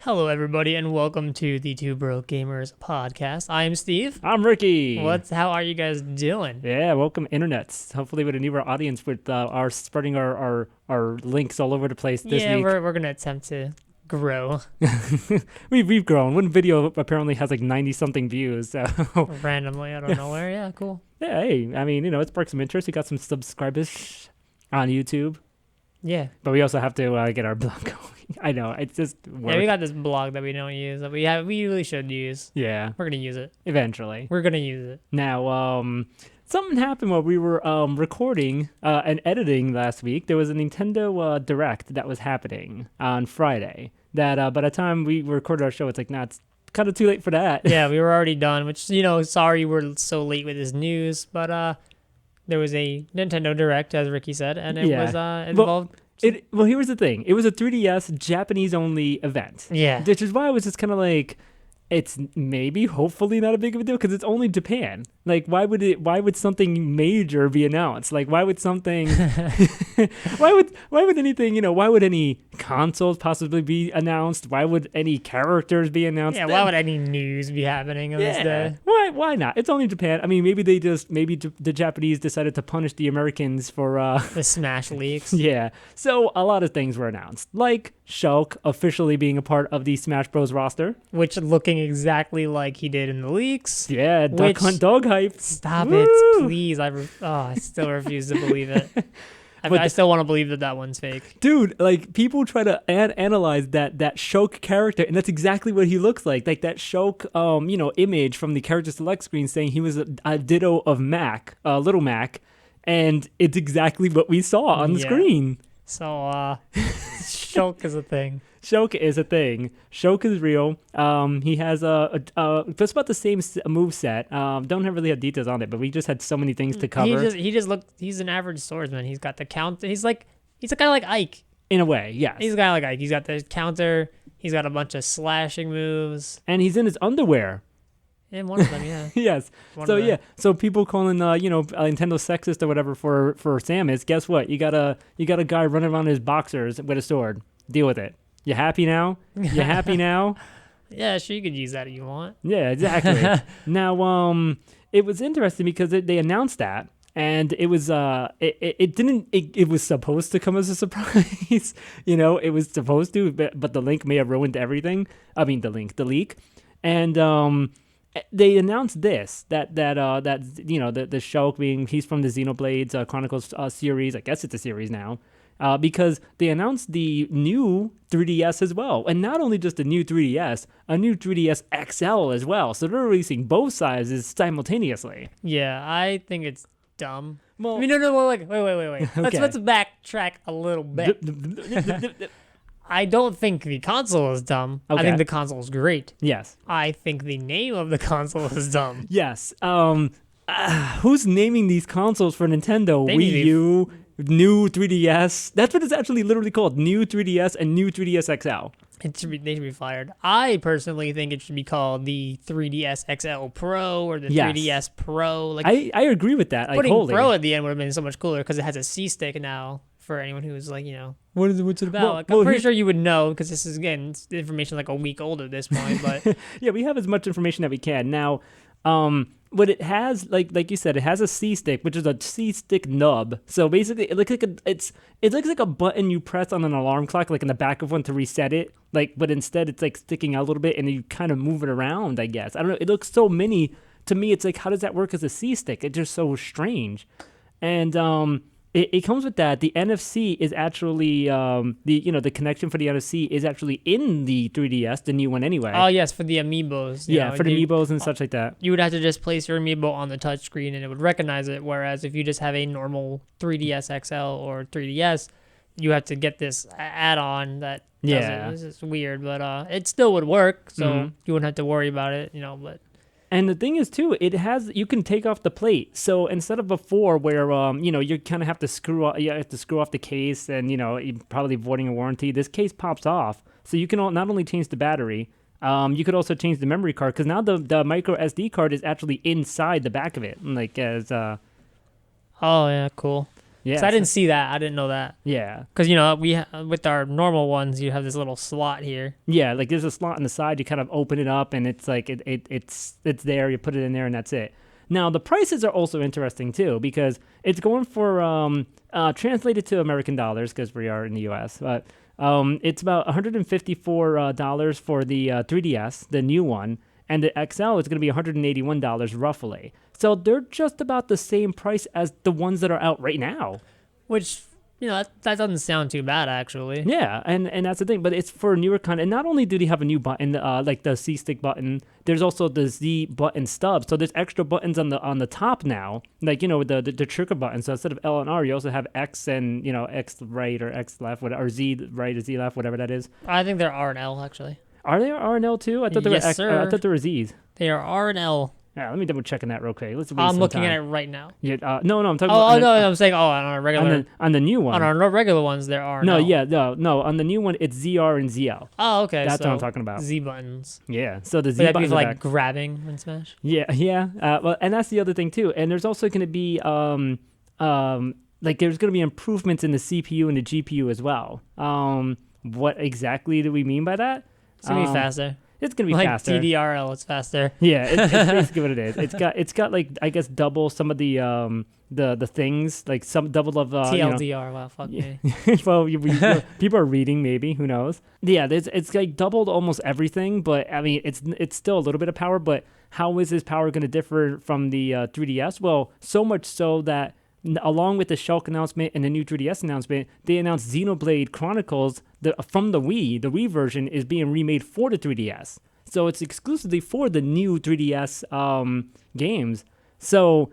Hello, everybody, and welcome to the Two Broke Gamers podcast. I am Steve. I'm Ricky. How are you guys doing? Yeah, welcome internets. Hopefully with a newer audience with our spreading our links all over the place this week. We're gonna attempt to grow We've grown. One video apparently has like 90 something views. So randomly. I don't know where. Yeah, cool. yeah, hey, I mean, it sparked some interest. We got some subscribers on YouTube. Yeah. But we also have to get our blog going. I know, it's just work. Yeah, we got this blog that we don't use that we really should use. Yeah. We're gonna use it. Eventually. We're gonna use it. Now, something happened while we were recording and editing last week. There was a Nintendo Direct that was happening on Friday. That by the time we recorded our show, it's like, nah, it's kind of too late for that. Yeah, we were already done. Which sorry we're so late with this news, but there was a Nintendo Direct, as Ricky said, and it was involved. Well, here was the thing. It was a 3DS Japanese-only event. Yeah. Which is why I was just kind of like, it's maybe, hopefully not a big of a deal because it's only Japan. Like, why would something major be announced? Like, why would something, why would anything, why would any consoles possibly be announced? Why would any characters be announced? Yeah, why would any news be happening on this day? Why not? It's only Japan. I mean, maybe the Japanese decided to punish the Americans for the Smash leaks. Yeah. So a lot of things were announced, like Shulk officially being a part of the Smash Bros. Roster, which looking exactly like he did in the leaks. Yeah, Duck Hunt Dog hype. Stop Woo! it, please. I still refuse to believe it. I still want to believe that one's fake. Dude, like, people try to analyze that Shulk character, and that's exactly what he looks like. Like, that Shulk, image from the character select screen saying he was a ditto of Mac, Little Mac, and it's exactly what we saw on the screen. So, Shulk is a thing. Shulk is a thing. Shulk is real. He has just about the same move set. Don't really have details on it, but we just had so many things to cover. He's an average swordsman. He's got the counter. He's a guy like Ike. In a way, yes. He's a guy like Ike. He's got the counter. He's got a bunch of slashing moves. And he's in his underwear. In one of them, yeah. Yes. So people calling Nintendo sexist or whatever for Samus, guess what? You got a guy running around in his boxers with a sword. Deal with it. You happy now? You happy now? Yeah, sure, you could use that if you want. Yeah, exactly. Now, it was interesting because they announced that, and it was it was supposed to come as a surprise. It was supposed to, but the link may have ruined everything. I mean, the leak, and they announced this that the Shulk being he's from the Xenoblade Chronicles series. I guess it's a series now. Because they announced the new 3DS as well. And not only just a new 3DS, a new 3DS XL as well. So they're releasing both sizes simultaneously. Yeah, I think it's dumb. Well, wait. Okay. Let's backtrack a little bit. I don't think the console is dumb. Okay. I think the console is great. Yes. I think the name of the console is dumb. Yes. Who's naming these consoles for Nintendo? Wii U, new 3DS. That's what it's actually literally called. New 3DS and new 3DS XL. They should be fired. I personally think it should be called the 3DS XL Pro or the 3DS Pro. Like, I agree with that. Putting Pro at the end would have been so much cooler because it has a C stick now for anyone who's like, what's it about? I'm pretty sure you would know because this is, again, information like a week old at this point. But yeah, we have as much information that we can. Now, what it has, like you said, it has a C stick, which is a C stick nub. So basically, it looks like a button you press on an alarm clock, like in the back of one to reset it. But instead, it's like sticking out a little bit, and you kind of move it around. I guess I don't know. It looks so mini to me. It's like, how does that work as a C stick? It's just so strange, and It comes with that. The NFC is actually the connection for the NFC is actually in the 3DS, the new one anyway. Oh yes, for the Amiibos. For the Amiibos and such like that. You would have to just place your Amiibo on the touchscreen and it would recognize it. Whereas if you just have a normal 3DS XL or 3DS, you have to get this add-on that does it. This is weird, but it still would work. So you wouldn't have to worry about it, But And the thing is, too, you can take off the plate. So instead of before where, you kind of have to screw off the case and, you're probably voiding a warranty, this case pops off. So you can not only change the battery, you could also change the memory card because now the micro SD card is actually inside the back of it. Like as, Oh, yeah, cool. Yeah. So I didn't see that. I didn't know that. Yeah. Because, with our normal ones, you have this little slot here. Yeah, like there's a slot on the side. You kind of open it up, and it's like it's there. You put it in there, and that's it. Now the prices are also interesting too, because it's going for translated to American dollars, because we are in the U.S. But it's about $154 for the 3DS, the new one, and the XL is going to be $181 roughly. So they're just about the same price as the ones that are out right now. Which, that doesn't sound too bad, actually. Yeah, and that's the thing. But it's for newer content. And not only do they have a new button, like the C-stick button, there's also the Z button stub. So there's extra buttons on the top now, like, with the trigger button. So instead of L and R, you also have X and, X right or X left, whatever, or Z right or Z left, whatever that is. I think they're R and L, actually. Are they R and L too? I thought they were X. Sir. I thought they were Z's. They are R and L. Yeah, let me double check on that real quick. I'm looking at it right now. Yeah, no, I'm talking about... no, I'm saying, on our regular... On the new one. On our regular ones, there are no. No, on the new one, it's ZR and ZL. Oh, okay. That's what I'm talking about. Z buttons. Yeah, so the Z buttons. Would that be for, like, grabbing in Smash? Yeah. Well, and that's the other thing, too. And there's also going to be, there's going to be improvements in the CPU and the GPU as well. What exactly do we mean by that? It's going to be faster. It's gonna be faster. Like DDRL, it's faster. Yeah, it's basically what it is. It's got like, I guess, double some of the things, like some double of TLDR. Wow, fuck me. Well, people are reading, maybe, who knows? Yeah, it's like doubled almost everything, but I mean, it's still a little bit of power. But how is this power going to differ from the 3DS? Well, so much so that, along with the Shulk announcement and the new 3DS announcement, they announced Xenoblade Chronicles from the Wii. The Wii version is being remade for the 3DS. So it's exclusively for the new 3DS games. So,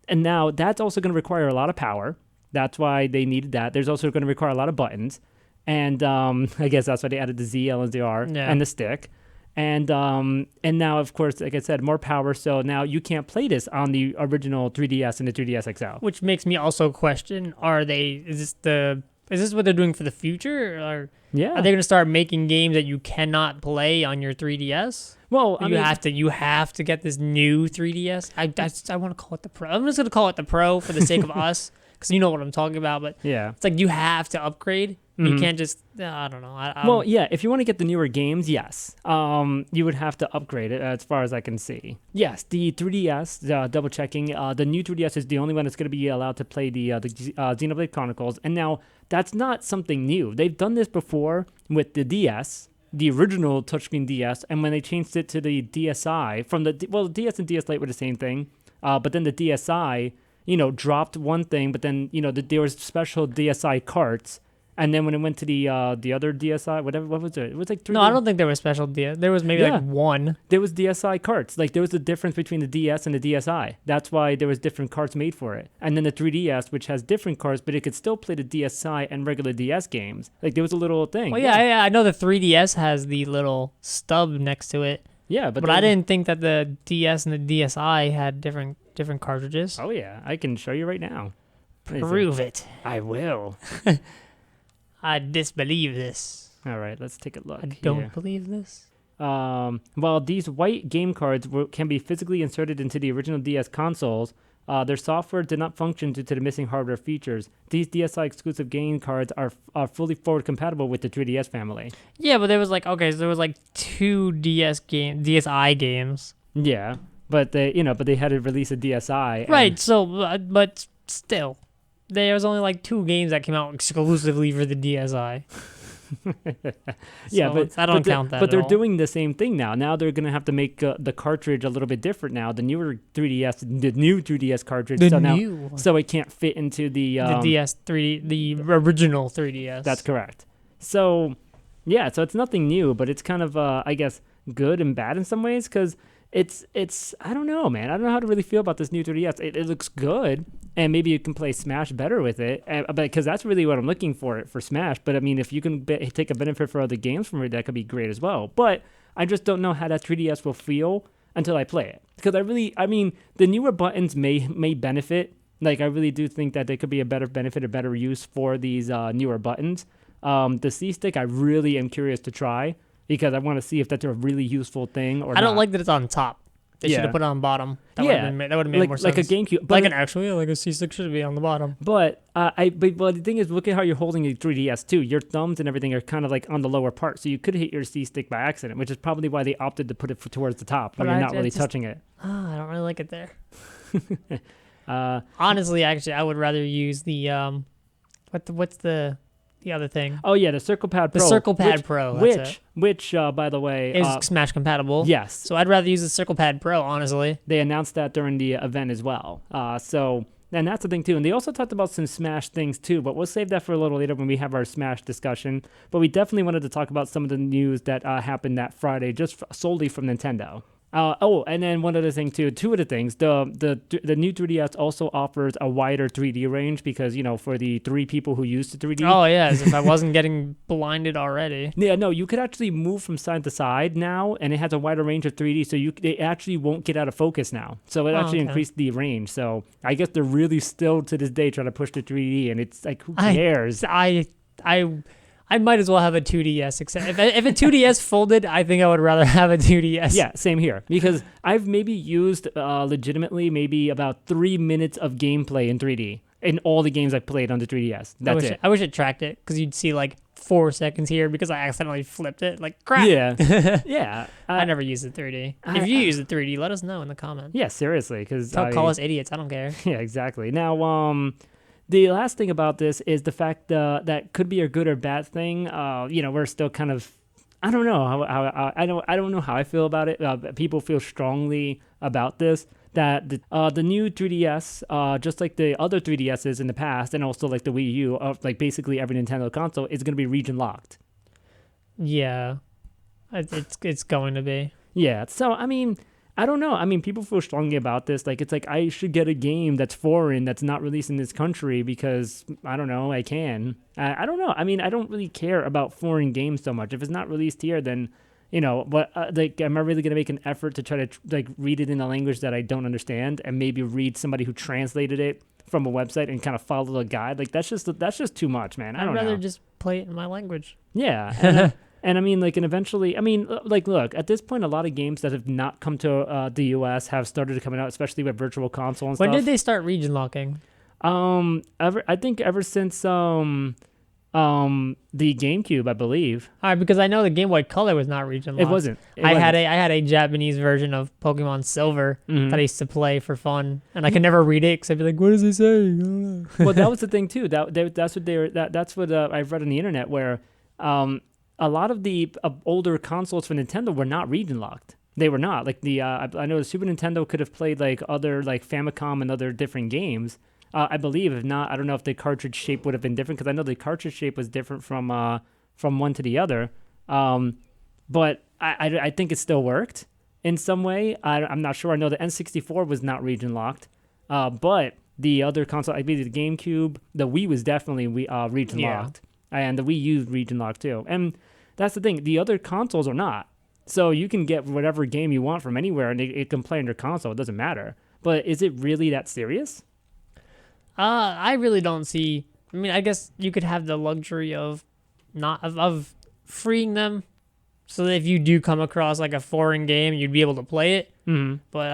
and now that's also going to require a lot of power. That's why they needed that. There's also going to require a lot of buttons. And I guess that's why they added the Z, L, and ZR, and the stick. And now, of course, like I said, more power. So now you can't play this on the original 3DS and the 3DS XL. Which makes me also question: is this what they're doing for the future? Or are they going to start making games that you cannot play on your 3DS? Well, you have to get this new 3DS. I want to call it the Pro. I'm just going to call it the Pro for the sake of us, because you know what I'm talking about. But it's like you have to upgrade. Mm-hmm. You can't just, I don't know. Well, yeah, if you want to get the newer games, yes. You would have to upgrade it, as far as I can see. Yes, the 3DS, double checking, the new 3DS is the only one that's going to be allowed to play the Xenoblade Chronicles. And now, that's not something new. They've done this before with the DS, the original touchscreen DS, and when they changed it to the DSi, the DS and DS Lite were the same thing, but then the DSi, dropped one thing, but then, there was special DSi carts. And then when it went to the other DSi, what was it? It was like 3. No, I don't think there was special DS. There was maybe like one. There was DSi carts. Like, there was a difference between the DS and the DSi. That's why there was different carts made for it. And then the 3DS, which has different carts, but it could still play the DSi and regular DS games. Like, there was a little thing. Well, yeah, I know the 3DS has the little stub next to it. Yeah, but I didn't think that the DS and the DSi had different cartridges. Oh yeah, I can show you right now. Prove it. I will. I disbelieve this. All right, let's take a look. I don't believe this. While these white game cards can be physically inserted into the original DS consoles, their software did not function due to the missing hardware features. These DSi exclusive game cards are fully forward compatible with the 3DS family. Yeah, but there was there was 2 DSi games. Yeah, but they had to release a DSi. Right. So, but still. There was only 2 games that came out exclusively for the DSi. Yeah, but I don't count that. But they're doing the same thing now. Now they're gonna have to make the cartridge a little bit different now. The newer 3DS, the new 3DS cartridge. So it can't fit into the DS3, the original 3DS. That's correct. So yeah, so it's nothing new, but it's kind of I guess good and bad in some ways, because it's I don't know, man. I don't know how to really feel about this new 3DS. It looks good, and maybe you can play Smash better with it, because that's really what I'm looking for Smash. But I mean, if you can take a benefit for other games from it, that could be great as well. But I just don't know how that 3DS will feel until I play it, because the newer buttons may benefit. Like, I really do think that they could be a better benefit, a better use for these newer buttons. The C-Stick, I really am curious to try, because I want to see if that's a really useful thing or not. I don't like that it's on top. They should have put it on bottom. That would have made more sense. Like a GameCube. Like a C6 should be on the bottom. But but the thing is, look at how you're holding a 3DS too. Your thumbs and everything are kind of like on the lower part, so you could hit your C stick by accident, which is probably why they opted to put it towards the top, where you're not really touching it. I don't really like it there. Honestly, actually, I would rather use the what's the other thing? Oh yeah, the Circle Pad Pro. The Circle Pad Pro. Which by the way, is Smash compatible. Yes. So I'd rather use the Circle Pad Pro. Honestly, they announced that during the event as well. And that's the thing too. And they also talked about some Smash things too, but we'll save that for a little later when we have our Smash discussion. But we definitely wanted to talk about some of the news that happened that Friday, just solely from Nintendo. And then one other thing too. Two of the things. The new 3DS also offers a wider 3D range because, for the 3 people who use the 3D. Oh yeah, as if I wasn't getting blinded already. Yeah, no, you could actually move from side to side now, and it has a wider range of 3D, so it actually won't get out of focus now. So it actually increased the range. So I guess they're really still to this day trying to push the 3D, and it's like, who cares? I might as well have a 2DS. Except if a 2DS folded, I think I would rather have a 2DS. Yeah, same here. Because I've maybe used legitimately maybe about 3 minutes of gameplay in 3D in all the games I've played on the 3DS. That's it. I wish it tracked it because you'd see like 4 seconds here because I accidentally flipped it. Like crap. Yeah, yeah. I never use the 3D. If you use the 3D, let us know in the comments. Yeah, seriously, because call us idiots. I don't care. Yeah, exactly. Now, the last thing about this is the fact that could be a good or bad thing. We're still kind of, I don't know I don't know how I feel about it. People feel strongly about this, that the new 3DS, just like the other 3DSs in the past, and also like the Wii U, like basically every Nintendo console, is going to be region locked. Yeah, it's going to be. Yeah. So I mean, I don't know. I mean, people feel strongly about this. Like, it's like I should get a game that's foreign, that's not released in this country because, I don't know, I can. I don't know. I mean, I don't really care about foreign games so much. If it's not released here, then, but am I really going to make an effort to try to, read it in a language that I don't understand and maybe read somebody who translated it from a website and kind of follow the guide? Like, that's just too much, man. I'd rather just play it in my language. Yeah. And I mean, and eventually, look, at this point, a lot of games that have not come to the US have started coming out, especially with Virtual Console and stuff. When did they start region locking? I think ever since the GameCube, I believe. All right, because I know the Game Boy Color was not region locked. It wasn't. I had a Japanese version of Pokemon Silver that I used to play for fun, and I could never read it because I'd be like, "What does it say?" Well, that was the thing too. That's what I've read on the internet where a lot of the older consoles for Nintendo were not region locked. They were not. Like I know the Super Nintendo could have played like other like Famicom and other different games. I believe. If not, I don't know if the cartridge shape would have been different because I know the cartridge shape was different from one to the other. But I think it still worked in some way. I'm not sure. I know the N64 was not region locked, but the other console, I believe the GameCube, the Wii was definitely region locked. And the Wii U region locked too. And that's the thing. The other consoles are not. So you can get whatever game you want from anywhere and it can play on your console. It doesn't matter. But is it really that serious? I really don't see. I mean, I guess you could have the luxury of freeing them so that if you do come across like a foreign game, you'd be able to play it. Mm-hmm. But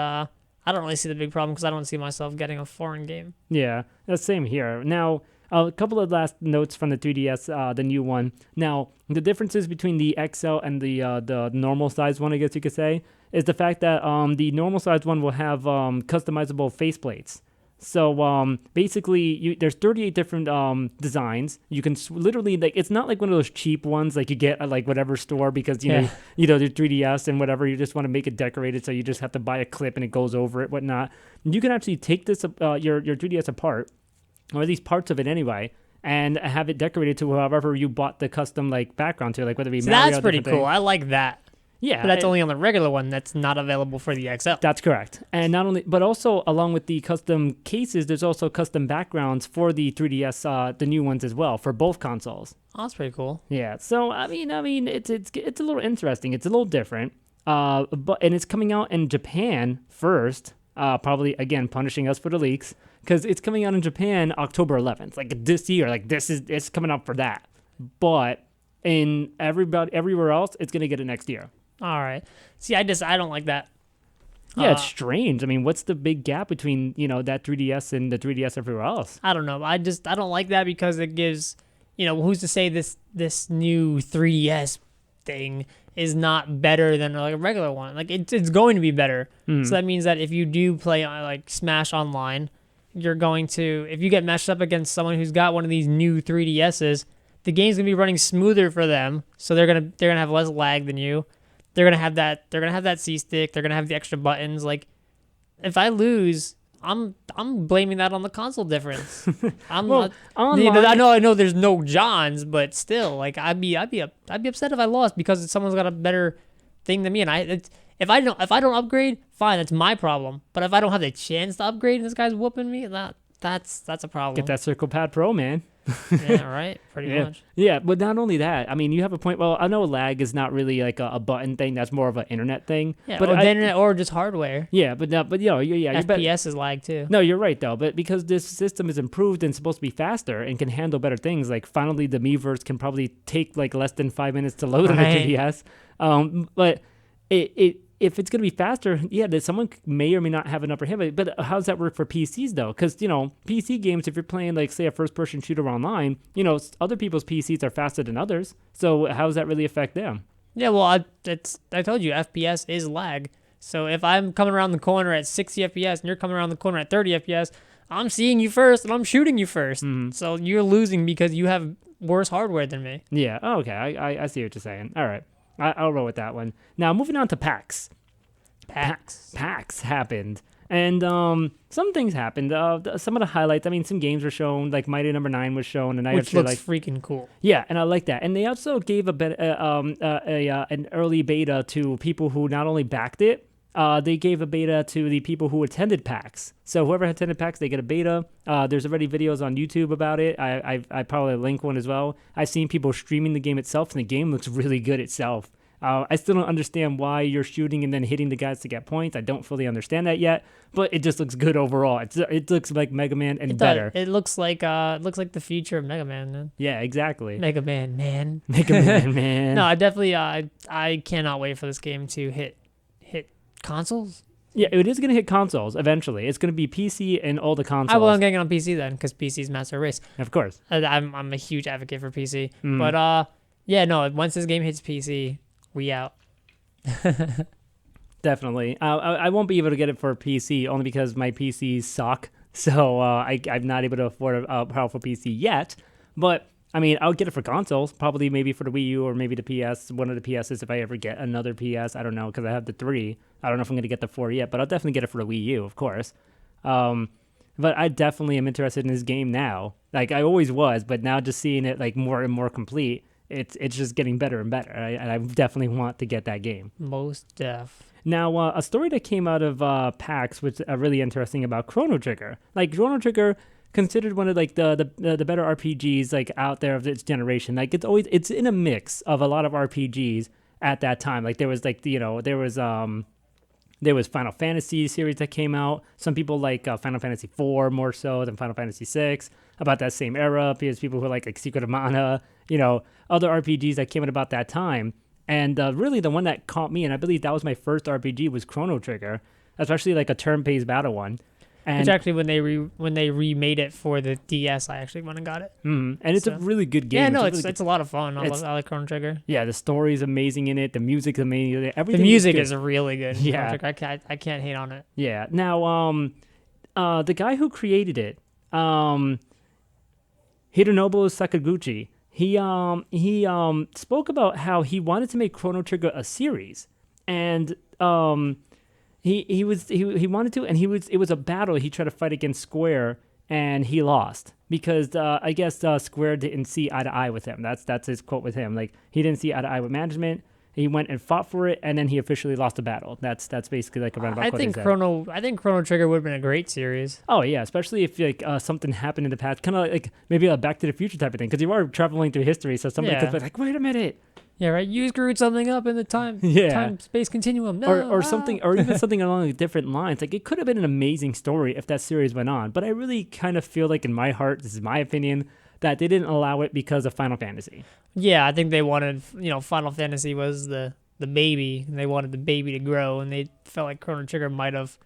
I don't really see the big problem because I don't see myself getting a foreign game. Yeah, that's same here. Now, a couple of last notes from the 3DS, the new one. Now, the differences between the XL and the normal size one, I guess you could say, is the fact that the normal size one will have customizable faceplates. So basically, there's 38 different designs. You can literally it's not like one of those cheap ones like you get at like whatever store because you know the 3DS and whatever. You just want to make it decorated, so you just have to buy a clip and it goes over it, whatnot. You can actually take this your 3DS apart, or at least parts of it anyway, and have it decorated to however you bought the custom background to, like whether it be Mario. That's pretty cool. I like that. Yeah, but that's only on the regular one. That's not available for the XL. That's correct. And not only, but also along with the custom cases, there's also custom backgrounds for the 3DS, the new ones as well, for both consoles. Oh, that's pretty cool. Yeah. So I mean, it's a little interesting. It's a little different. And it's coming out in Japan first. Probably again punishing us for the leaks because it's coming out in Japan October 11th, like this year. Like it's coming out for that. But in everywhere else, it's gonna get it next year. All right. See, I don't like that. Yeah, it's strange. I mean, what's the big gap between, that 3DS and the 3DS everywhere else? I don't know. I don't like that because it gives, who's to say this new 3DS thing is not better than like a regular one? Like it's going to be better. So that means that if you do play like Smash Online, you're going to, if you get matched up against someone who's got one of these new 3DSs, the game's gonna be running smoother for them. So they're gonna have less lag than you. They're gonna have that C stick. They're gonna have the extra buttons. Like, if I lose, I'm blaming that on the console difference. I'm not. I know there's no Johns, but still, like I'd be upset if I lost because someone's got a better thing than me. And if I don't upgrade, fine, that's my problem. But if I don't have the chance to upgrade and this guy's whooping me, that's a problem. Get that Circle Pad Pro, man. Yeah, right. Pretty much. Yeah, but not only that. I mean, you have a point. Well, I know lag is not really like a button thing. That's more of an internet thing. Yeah, but internet or just hardware. Yeah, but FPS is lag too. No, you're right though. But because this system is improved and supposed to be faster and can handle better things, like finally the Miiverse can probably take like less than 5 minutes to load on a 3DS. But if it's going to be faster, that someone may or may not have an upper hand. But how does that work for PCs, though? Because, PC games, if you're playing, like, say, a first-person shooter online, other people's PCs are faster than others. So how does that really affect them? Yeah, well, I told you, FPS is lag. So if I'm coming around the corner at 60 FPS and you're coming around the corner at 30 FPS, I'm seeing you first and I'm shooting you first. Mm-hmm. So you're losing because you have worse hardware than me. Yeah, okay, I see what you're saying. All right. I'll roll with that one. Now, moving on to PAX. PAX happened. And some things happened. Some of the highlights, I mean, some games were shown, like Mighty Number 9 was shown. And which looks freaking cool. Yeah, and I like that. And they also gave an early beta to people who not only backed it, they gave a beta to the people who attended PAX. So whoever attended PAX, they get a beta. There's already videos on YouTube about it. I probably link one as well. I've seen people streaming the game itself, and the game looks really good itself. I still don't understand why you're shooting and then hitting the guys to get points. I don't fully understand that yet, but it just looks good overall. It looks like Mega Man and better. It looks like the future of Mega Man, man. Yeah, exactly. Mega Man, man. Mega Man, man. No, I definitely I cannot wait for this game to hit consoles. Yeah, it is going to hit consoles eventually. It's going to be PC and all the consoles. I'm getting it on PC then because PC's master race. Of course. I'm a huge advocate for PC. But once this game hits PC, we out. Definitely. I won't be able to get it for PC only because my PCs suck. So I'm not able to afford a powerful PC yet. But I mean, I'll get it for consoles, probably maybe for the Wii U or maybe the PS, one of the PSs if I ever get another PS. I don't know, because I have the 3. I don't know if I'm going to get the 4 yet, but I'll definitely get it for the Wii U, of course. But I definitely am interested in this game now. Like, I always was, but now just seeing it, like, more and more complete, it's just getting better and better. And I definitely want to get that game. Most def. Now, a story that came out of PAX was really interesting about Chrono Trigger. Like, Chrono Trigger, considered one of like the better RPGs like out there of its generation. Like it's in a mix of a lot of RPGs at that time. Like there was Final Fantasy series that came out. Some people like Final Fantasy 4 more so than Final Fantasy 6 about that same era. There's people who like Secret of Mana, other RPGs that came out about that time. And really the one that caught me, and I believe that was my first RPG, was Chrono Trigger, especially like a turn-based battle one. And which actually, when they remade it for the DS, I actually went and got it. And it's a really good game. Yeah, no, it's a lot of fun. I like Chrono Trigger. Yeah, the story's amazing in it. The music's amazing. Everything. The music is really good. Yeah, I can't hate on it. Yeah. Now, the guy who created it, Hironobu Sakaguchi, he spoke about how he wanted to make Chrono Trigger a series, and He wanted to, and it was a battle. He tried to fight against Square, and he lost because I guess Square didn't see eye to eye with him. That's his quote with him. Like he didn't see eye to eye with management. He went and fought for it, and then he officially lost the battle. That's basically like a roundabout quote. I think Chrono Trigger would have been a great series. Oh yeah, especially if like something happened in the past, kind of like maybe a Back to the Future type of thing, because you are traveling through history. So somebody could be like, wait a minute. Yeah, right. You screwed something up in the time space continuum. No, or something, or even something along different lines. Like it could have been an amazing story if that series went on. But I really kind of feel like, in my heart, this is my opinion, that they didn't allow it because of Final Fantasy. Yeah, I think they wanted. Final Fantasy was the the baby, and they wanted the baby to grow, and they felt like Chrono Trigger might have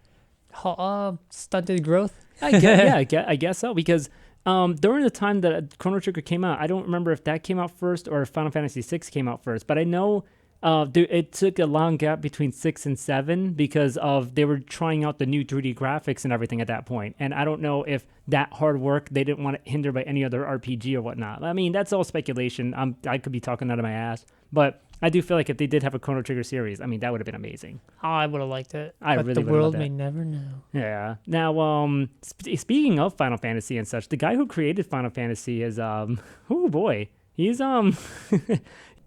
stunted growth. I guess so, because during the time that Chrono Trigger came out, I don't remember if that came out first or if Final Fantasy VI came out first, but I know it took a long gap between 6 and 7 because they were trying out the new 3D graphics and everything at that point. And I don't know if that hard work, they didn't want it hindered by any other RPG or whatnot. I mean, that's all speculation. I could be talking out of my ass, but I do feel like if they did have a Chrono Trigger series, I mean, that would have been amazing. Oh, I would have liked it. But the world may never know. Yeah. Now, speaking of Final Fantasy and such, the guy who created Final Fantasy is, oh boy, he's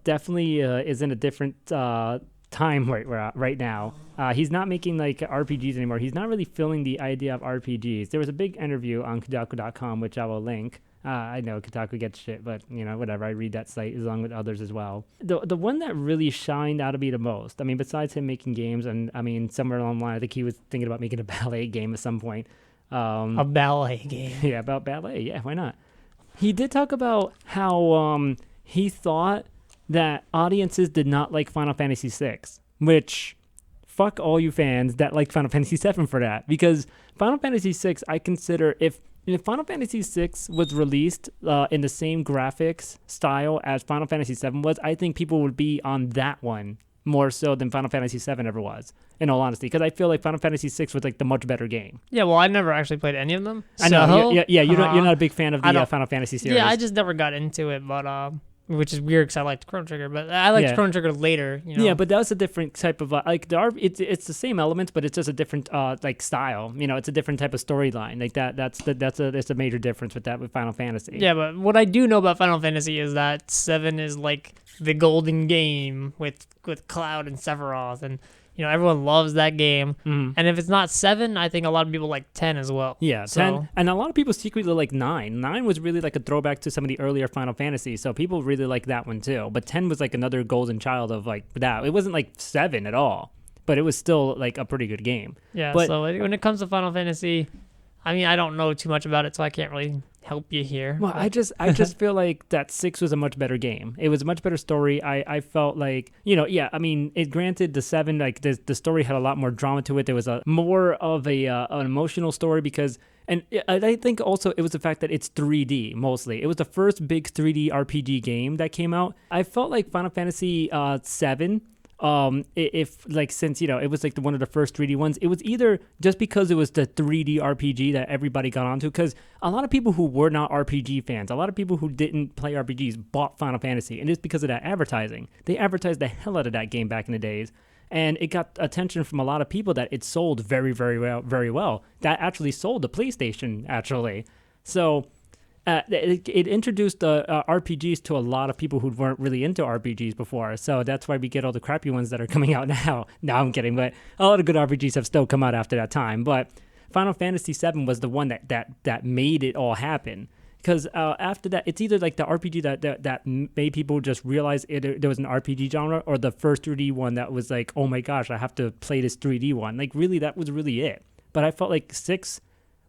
definitely is in a different time right now. He's not making like RPGs anymore. He's not really filling the idea of RPGs. There was a big interview on Kotaku.com, which I will link. I know Kotaku gets shit, but whatever. I read that site along with others as well. The one that really shined out of me the most, I mean, besides him making games, and I mean, somewhere along the line, I think he was thinking about making a ballet game at some point. A ballet game. Yeah, about ballet. Yeah, why not? He did talk about how he thought that audiences did not like Final Fantasy VI, which fuck all you fans that like Final Fantasy VII for that, because Final Fantasy VI, I consider if Final Fantasy VI was released in the same graphics style as Final Fantasy VII was, I think people would be on that one more so than Final Fantasy VII ever was, in all honesty, because I feel like Final Fantasy VI was like the much better game. Yeah, well, I never actually played any of them. I know. Yeah, you're not a big fan of the Final Fantasy series. Yeah, I just never got into it, but which is weird because I liked Chrono Trigger, but I liked Chrono Trigger later. Yeah, but that was a different type of it's the same elements, but it's just a different like style. It's a different type of storyline. Like that's a major difference with Final Fantasy. Yeah, but what I do know about Final Fantasy is that 7 is like the golden game with Cloud and Sephiroth, and everyone loves that game. Mm-hmm. And if it's not 7, I think a lot of people like 10 as well. Yeah, 10. And a lot of people secretly like 9. 9 was really like a throwback to some of the earlier Final Fantasy, so people really like that one too. But 10 was like another golden child of like that. It wasn't like 7 at all, but it was still like a pretty good game. Yeah, but, so when it comes to Final Fantasy, I mean, I don't know too much about it, so I can't really help you here. Well, I just feel like that 6 was a much better game. It was a much better story. I felt like, I mean, it granted the 7, like the story had a lot more drama to it. There was a more of an emotional story because, and I think also it was the fact that it's 3D mostly. It was the first big 3D RPG game that came out. I felt like Final Fantasy 7, since it was like one of the first 3D ones, it was either just because it was the 3D RPG that everybody got onto, because a lot of people who were not RPG fans, a lot of people who didn't play RPGs bought Final Fantasy, and it's because of that advertising. They advertised the hell out of that game back in the days, and it got attention from a lot of people that it sold very, very well, very well. That actually sold the PlayStation, actually. So it introduced RPGs to a lot of people who weren't really into RPGs before, so that's why we get all the crappy ones that are coming out now. No, I'm kidding, but a lot of good RPGs have still come out after that time. But Final Fantasy VII was the one that made it all happen, because after that, it's either like the RPG that made people just realize there was an RPG genre, or the first 3D one that was like, oh my gosh, I have to play this 3D one. Like really, that was really it. But I felt like 6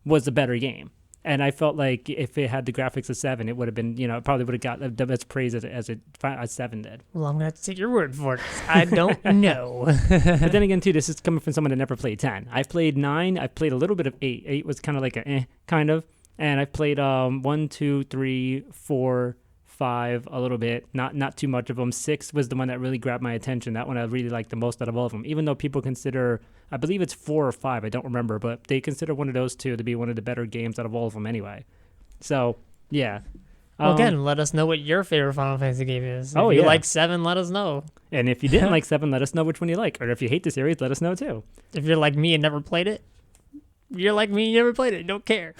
was the better game. And I felt like if it had the graphics of 7, it would have been, it probably would have got the best praise as 7 did. Well, I'm going to have to take your word for it. I don't know. But then again, too, this is coming from someone that never played 10. I've played 9. I've played a little bit of 8. 8 was kind of like kind of. And I've played 1, 2, 3, 4, 5 a little bit. Not too much of them. 6 was the one that really grabbed my attention. That one I really liked the most out of all of them. Even though people consider, I believe it's 4 or 5, I don't remember, but they consider one of those two to be one of the better games out of all of them anyway. So, yeah. Well, again, let us know what your favorite Final Fantasy game is. If you like 7, let us know. And if you didn't like 7, let us know which one you like. Or if you hate the series, let us know too. If you're like me and never played it, you're like me and never played it. Don't care.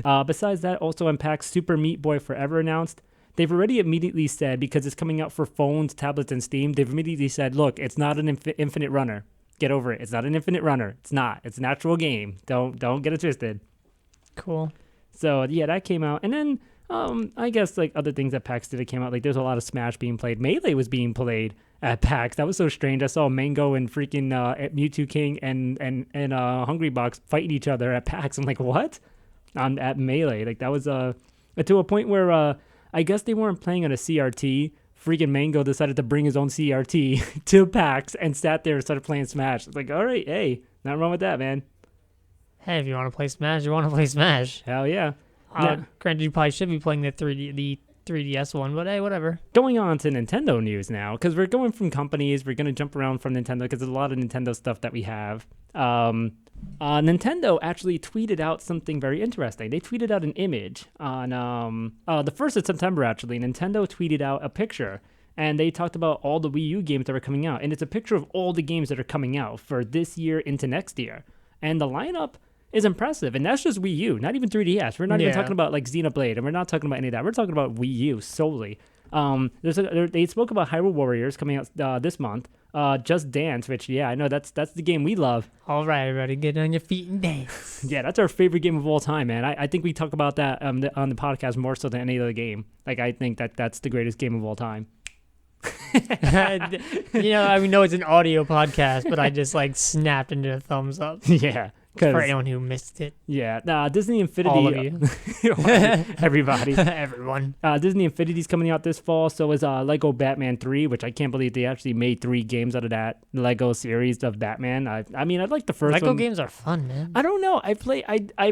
Besides that, also Unpacked Super Meat Boy Forever announced. They've already immediately said, because it's coming out for phones, tablets, and Steam, they've immediately said, look, it's not an infinite runner. Get over it. It's not an infinite runner. It's not. It's an actual game. Don't get it twisted. Cool. So, yeah, that came out. And then, I guess, like, other things at PAX that came out. Like, there's a lot of Smash being played. Melee was being played at PAX. That was so strange. I saw Mango and freaking Mewtwo King and Hungry Box fighting each other at PAX. I'm like, what? At Melee. Like, that was to a point where I guess they weren't playing on a CRT freaking Mango decided to bring his own CRT to PAX and sat there and started playing Smash. It's like, all right, hey, nothing wrong with that, man. Hey, if you want to play Smash, you want to play Smash. Hell yeah. Granted, you probably should be playing the 3DS one, but hey, whatever. Going on to Nintendo news now, because we're going from companies, we're going to jump around from Nintendo because there's a lot of Nintendo stuff that we have. Nintendo actually tweeted out something very interesting. They tweeted out an image on the 1st of September, actually. Nintendo tweeted out a picture, and they talked about all the Wii U games that are coming out. And it's a picture of all the games that are coming out for this year into next year. And the lineup is impressive, and that's just Wii U, not even 3DS. We're not even talking about like Xenoblade, and we're not talking about any of that. We're talking about Wii U solely. They spoke about Hyrule Warriors coming out this month. Just Dance, which I know that's the game we love. All right, everybody, get on your feet and dance. Yeah, that's our favorite game of all time, man. I think we talk about that on the podcast more so than any other game. Like, I think that's the greatest game of all time. I know it's an audio podcast, but I just like snapped into a thumbs up. Yeah. For anyone who missed it. Yeah. Disney Infinity. All of you. Everybody. Everyone. Disney Infinity is coming out this fall. So is Lego Batman 3, which I can't believe they actually made 3 games out of that Lego series of Batman. I mean, I like the first one. Lego games are fun, man. I don't know. I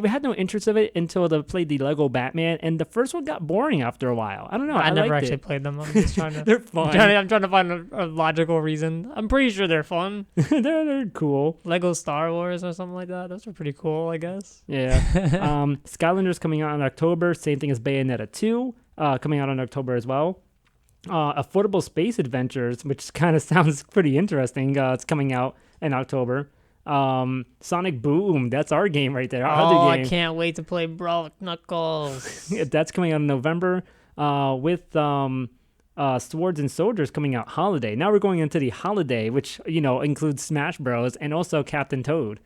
had no interest of it until I played the Lego Batman, and the first one got boring after a while. I don't know. I never actually played them. I'm just trying to. They're fun. I'm trying to find a logical reason. I'm pretty sure they're fun. they're cool. Lego Star Wars or something like that. Those are pretty cool, I guess. Yeah. Skylanders coming out in October. Same thing as Bayonetta 2 coming out in October as well. Affordable Space Adventures, which kind of sounds pretty interesting. It's coming out in October. Sonic Boom, that's our game right there. Our other game. I can't wait to play Brawl Knuckles. That's coming out in November with Swords and Soldiers coming out holiday. Now we're going into the holiday, which includes Smash Bros. And also Captain Toad.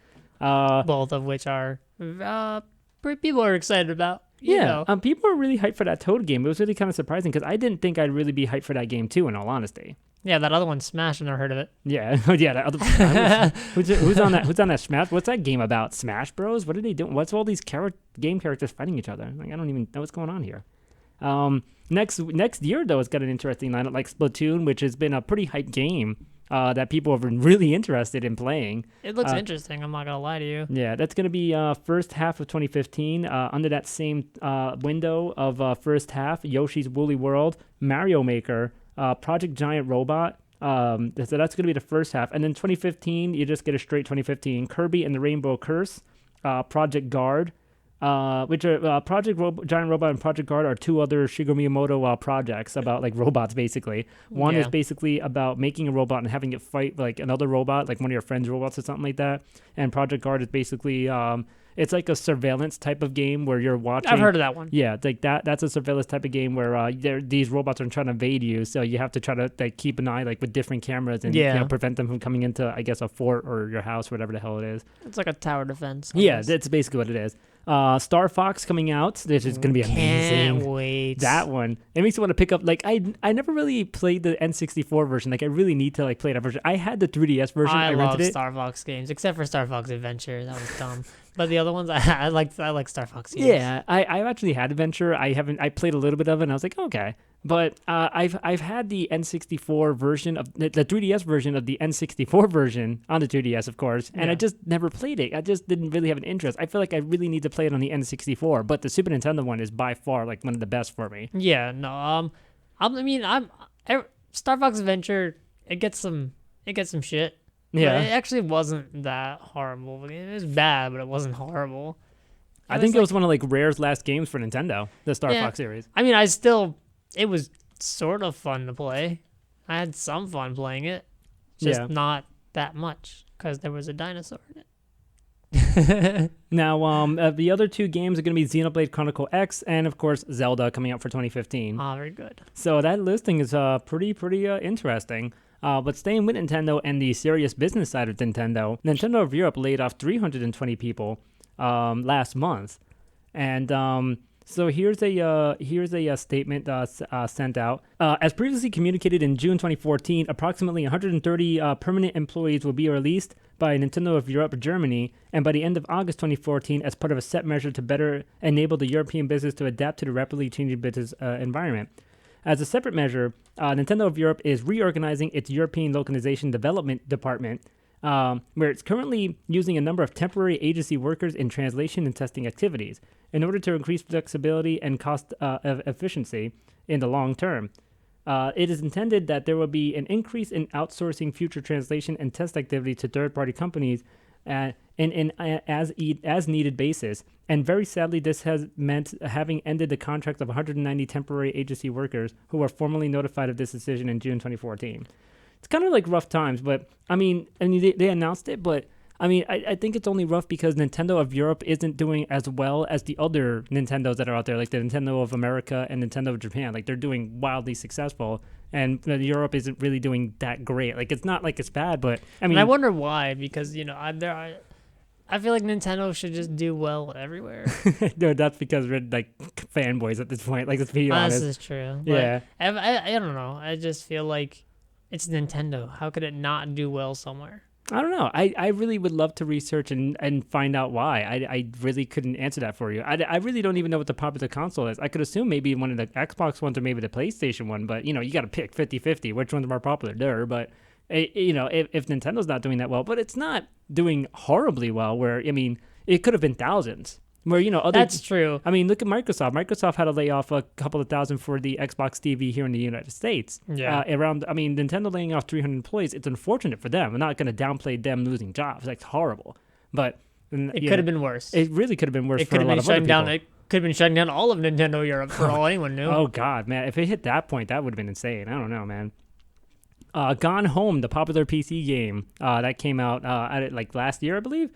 Both of which are people are excited about. People are really hyped for that Toad game. It was really kind of surprising because I didn't think I'd really be hyped for that game too, in all honesty. Yeah, that other one, Smash, I never heard of it. Yeah, that other. who's on that? Who's on that Smash? What's that game about? Smash Bros? What are they doing? What's all these game characters fighting each other? Like, I don't even know what's going on here. Next year though, it's got an interesting lineup like Splatoon, which has been a pretty hyped game. That people have been really interested in playing. It looks interesting, I'm not going to lie to you. Yeah, that's going to be first half of 2015. Under that same window of first half, Yoshi's Woolly World, Mario Maker, Project Giant Robot. So that's going to be the first half. And then 2015, you just get a straight 2015. Kirby and the Rainbow Curse, Project Guard, which are Giant Robot and Project Guard are 2 other Shigeru Miyamoto projects about like robots basically. One is basically about making a robot and having it fight like another robot, like one of your friend's robots or something like that. And Project Guard is basically it's like a surveillance type of game where you're watching. I've heard of that one. Yeah, like that's a surveillance type of game where these robots are trying to invade you, so you have to try to like keep an eye like with different cameras and prevent them from coming into I guess a fort or your house, whatever the hell it is. It's like a tower defense. Yeah, that's basically what it is. Star Fox coming out. This is going to be amazing. Can't wait. That one. It makes me want to pick up. Like I never really played the N64 version. Like I really need to like play that version. I had the 3DS version. I love rented it. Star Fox games, except for Star Fox Adventure. That was dumb. But the other ones, I like Star Fox games. Yeah, I actually had Adventure. I played a little bit of it, and I was like, okay. But I've had the N64 version of the 3DS version of the N64 version on the 3DS, of course, and I just never played it. I just didn't really have an interest. I feel like I really need to play it on the N64, but the Super Nintendo one is by far like one of the best for me. Yeah, no, Star Fox Adventure. It gets some shit. Yeah, but it actually wasn't that horrible. It was bad, but it wasn't horrible. I think it was one of like Rare's last games for Nintendo, the Star Fox series. I mean, it was sort of fun to play. I had some fun playing it, just not that much because there was a dinosaur in it. Now, the other 2 games are going to be Xenoblade Chronicle X and, of course, Zelda coming out for 2015. Ah, very good. So that listing is pretty interesting. But staying with Nintendo and the serious business side of Nintendo of Europe laid off 320 people last month, and so here's a statement sent out. As previously communicated in June 2014, approximately 130 permanent employees will be released by Nintendo of Europe Germany, and by the end of August 2014, as part of a set measure to better enable the European business to adapt to the rapidly changing business environment. As a separate measure, Nintendo of Europe is reorganizing its European localization development department, where it's currently using a number of temporary agency workers in translation and testing activities in order to increase flexibility and cost efficiency in the long term. It is intended that there will be an increase in outsourcing future translation and test activity to third-party companies in as needed basis. And very sadly, this has meant having ended the contract of 190 temporary agency workers who were formally notified of this decision in June 2014. It's kind of like rough times, but I mean they announced it, but I mean, I think it's only rough because Nintendo of Europe isn't doing as well as the other Nintendos that are out there, like the Nintendo of America and Nintendo of Japan. Like, they're doing wildly successful, and Europe isn't really doing that great. Like, it's not like it's bad, but I mean... And I wonder why, because, you know, I feel like Nintendo should just do well everywhere. No, that's because we're, like, fanboys at this point. Like, let's be honest. This is true. Yeah. I don't know. I just feel like it's Nintendo. How could it not do well somewhere? I don't know. I really would love to research and find out why. I really couldn't answer that for you. I really don't even know what the popular console is. I could assume maybe one of the Xbox ones or maybe the PlayStation one, but, you know, you got to pick 50-50. Which one's more popular? There, but, you know, if Nintendo's not doing that well, but it's not doing horribly well where, I mean, it could have been thousands. Where, you know, that's true. I mean, look at Microsoft. Microsoft had to lay off a couple of thousand for the Xbox TV here in the United States. Yeah. Nintendo laying off 300 employees, it's unfortunate for them. I'm not going to downplay them losing jobs. That's horrible. But it could have been worse. It really could have been worse it for a lot of other people. It could have been shutting down all of Nintendo Europe for all anyone knew. Oh, God, man. If it hit that point, that would have been insane. I don't know, man. Gone Home, the popular PC game that came out like last year, I believe.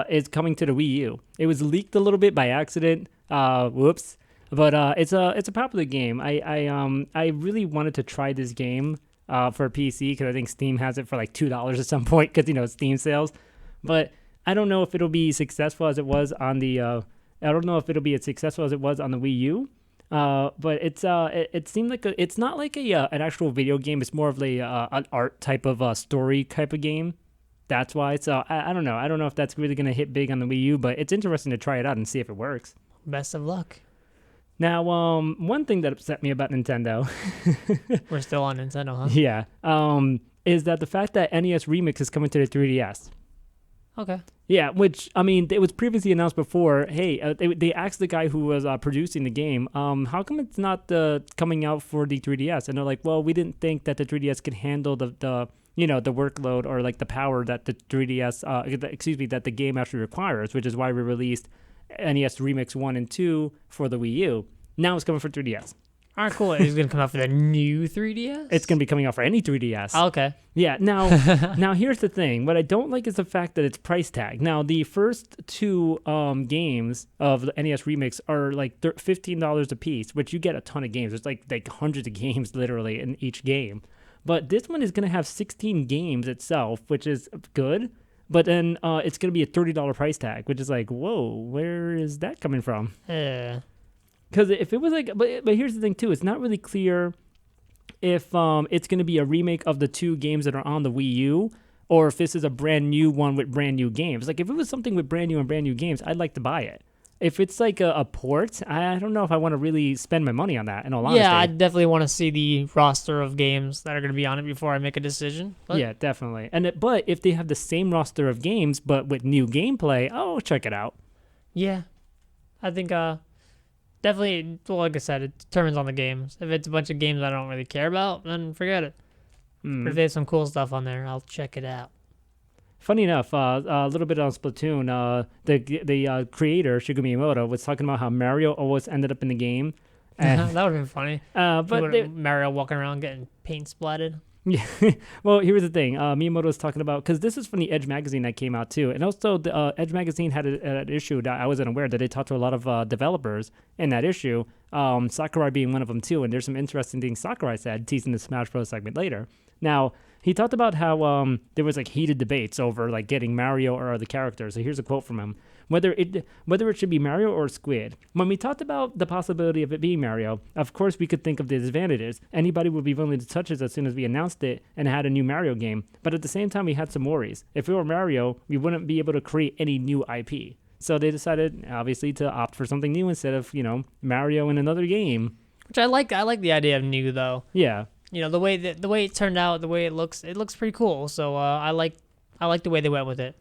Is coming to the Wii U. It was leaked a little bit by accident. Whoops. But it's a popular game. I really wanted to try this game for PC because I think Steam has it for like $2 at some point because, you know, Steam sales. But I don't know if it'll be successful as it was on the I don't know if it'll be as successful as it was on the Wii U. But it seemed like it's not like an actual video game. It's more of an art type of story type of game. That's why. So I don't know. I don't know if that's really going to hit big on the Wii U, but it's interesting to try it out and see if it works. Best of luck. Now, one thing that upset me about Nintendo... We're still on Nintendo, huh? Yeah. Is that the fact that NES Remix is coming to the 3DS. Okay. Yeah, which, I mean, it was previously announced before, hey, they asked the guy who was producing the game, how come it's not coming out for the 3DS? And they're like, well, we didn't think that the 3DS could handle the workload or like the power that the 3DS, that the game actually requires, which is why we released NES Remix 1 and 2 for the Wii U. Now it's coming for 3DS. All right, cool. It's going to come out for the new 3DS? It's going to be coming out for any 3DS. Oh, okay. Yeah, now here's the thing. What I don't like is the fact that it's price tag. Now, the first two games of the NES Remix are like $15 a piece, which you get a ton of games. There's like hundreds of games literally in each game. But this one is going to have 16 games itself, which is good. But then it's going to be a $30 price tag, which is like, whoa, where is that coming from? Yeah. Because if it was like, but here's the thing too, it's not really clear if it's going to be a remake of the two games that are on the Wii U, or if this is a brand new one with brand new games. Like if it was something with brand new games, I'd like to buy it. If it's like a port, I don't know if I want to really spend my money on that, in all honesty. Yeah, I definitely want to see the roster of games that are going to be on it before I make a decision. But yeah, definitely. But if they have the same roster of games, but with new gameplay, I'll check it out. Yeah. I think definitely, well, like I said, it determines on the games. If it's a bunch of games I don't really care about, then forget it. But if they have some cool stuff on there, I'll check it out. Funny enough, a little bit on Splatoon, the creator, Shigeru Miyamoto, was talking about how Mario always ended up in the game. That would have been funny. But Mario walking around getting paint splatted. Yeah. Well, here's the thing. Miyamoto was talking about, because this is from the Edge magazine that came out too. And also, the Edge magazine had an issue that I wasn't aware that they talked to a lot of developers in that issue, Sakurai being one of them too. And there's some interesting things Sakurai said, teasing the Smash Bros. Segment later. Now, he talked about how there was like heated debates over like getting Mario or other characters. So here's a quote from him. Whether it should be Mario or Squid. When we talked about the possibility of it being Mario, of course we could think of the disadvantages. Anybody would be willing to touch it as soon as we announced it and had a new Mario game. But at the same time, we had some worries. If it were Mario, we wouldn't be able to create any new IP. So they decided, obviously, to opt for something new instead of, Mario in another game. Which I like. I like the idea of new though. Yeah. The way it turned out, the way it looks pretty cool. So I like the way they went with it.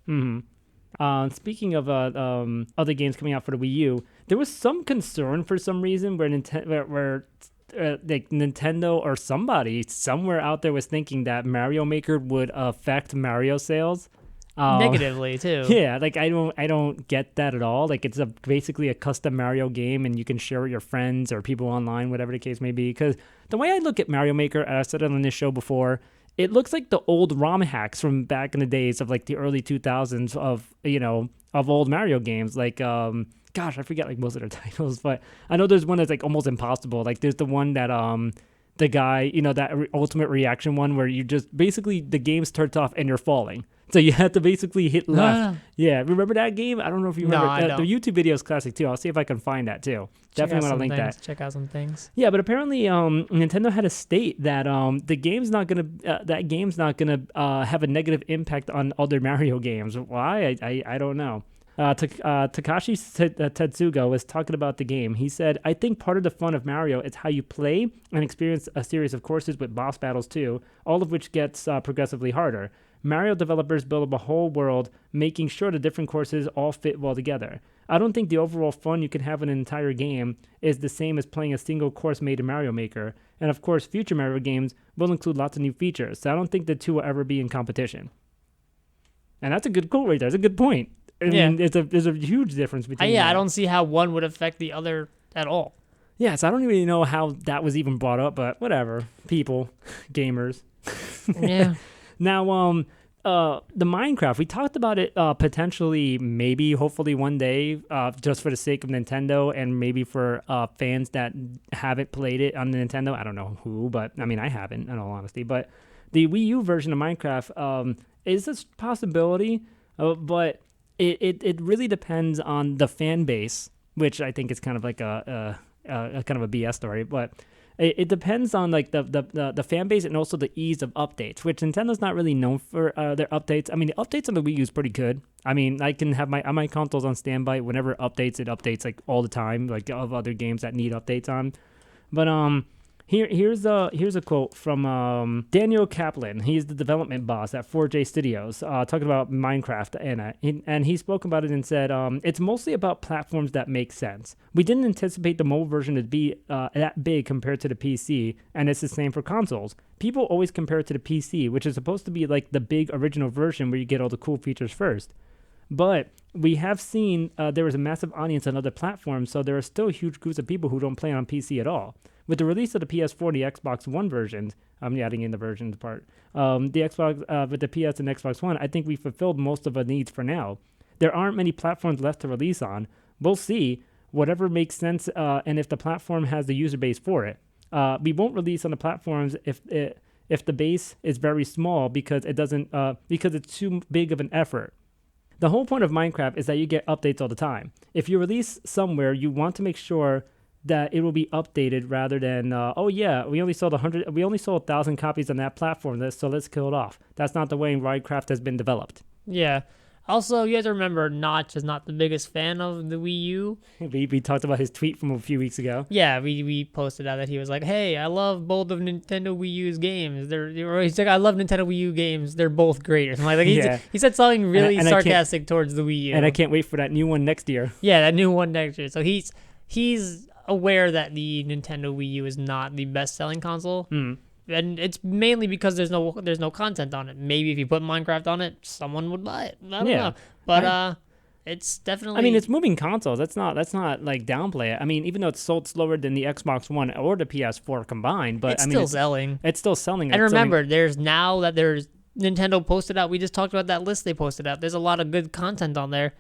Speaking of other games coming out for the Wii U, there was some concern for some reason where Nintendo or somebody somewhere out there was thinking that Mario Maker would affect Mario sales. Negatively too. Yeah, like I don't get that at all. Like it's basically a custom Mario game, and you can share with your friends or people online, whatever the case may be. Because the way I look at Mario Maker, and I said it on this show before, it looks like the old ROM hacks from back in the days of like the early 2000s of old Mario games. Like gosh, I forget like most of their titles, but I know there's one that's like almost impossible. Like there's the one that the guy, that ultimate reaction one where you just basically the game starts off and you're falling. So you have to basically hit left. Yeah, remember that game? I don't know if you remember. No, I don't. The YouTube video is classic too. I'll see if I can find that too. Definitely want to link that. Check out some things. Yeah, but apparently Nintendo had a state that the game's not gonna have a negative impact on other Mario games. Why? I don't know. Takashi Tetsugo was talking about the game. He said, "I think part of the fun of Mario is how you play and experience a series of courses with boss battles too, all of which gets progressively harder. Mario developers build up a whole world, making sure the different courses all fit well together. I don't think the overall fun you can have in an entire game is the same as playing a single course made in Mario Maker. And of course, future Mario games will include lots of new features, so I don't think the two will ever be in competition." And that's a good quote right there. That's a good point. I mean, there's a huge difference between I don't see how one would affect the other at all. Yeah, so I don't really know how that was even brought up, but whatever. People, gamers. Yeah. Now, the Minecraft, we talked about it potentially, maybe, hopefully one day, just for the sake of Nintendo and maybe for fans that haven't played it on the Nintendo. I don't know who, but I mean, I haven't, in all honesty. But the Wii U version of Minecraft is a possibility, but it really depends on the fan base, which I think is kind of like a kind of a BS story, but it depends on like the fan base and also the ease of updates, which Nintendo's not really known for their updates. I mean, the updates on the Wii U is pretty good. I mean, I can have my consoles on standby. Whenever it updates like all the time, like of other games that need updates on. But here's a quote from Daniel Kaplan. He's the development boss at 4J Studios, talking about Minecraft, and he spoke about it and said, "It's mostly about platforms that make sense. We didn't anticipate the mobile version to be that big compared to the PC, and it's the same for consoles. People always compare it to the PC, which is supposed to be like the big original version where you get all the cool features first. But we have seen there is a massive audience on other platforms, so there are still huge groups of people who don't play on PC at all. With the release of the PS4 and the Xbox One versions, I'm adding in the versions part, the Xbox with the PS and Xbox One, I think we fulfilled most of our needs for now. There aren't many platforms left to release on. We'll see, whatever makes sense, and if the platform has the user base for it. We won't release on the platforms if the base is very small because because it's too big of an effort. The whole point of Minecraft is that you get updates all the time. If you release somewhere, you want to make sure that it will be updated rather than we only sold 1,000 copies on that platform, so let's kill it off. That's not the way Minecraft has been developed." Yeah. Also, you have to remember, Notch is not the biggest fan of the Wii U. We talked about his tweet from a few weeks ago. Yeah, we posted out that he was like, "Hey, I love both of Nintendo Wii U's games. He's like, I love Nintendo Wii U games. They're both great." Or something like he said something really sarcastic towards the Wii U. And I can't wait for that new one next year. Yeah, that new one next year. So he's aware that the Nintendo Wii U is not the best-selling console. And it's mainly because there's no content on it. Maybe if you put Minecraft on it, someone would buy it. I don't know. But it's definitely... I mean, it's moving consoles. That's not like downplay it. I mean, even though it's sold slower than the Xbox One or the PS4 combined, but it's still selling. It's still selling. And remember, there's Nintendo posted out. We just talked about that list they posted out. There's a lot of good content on there.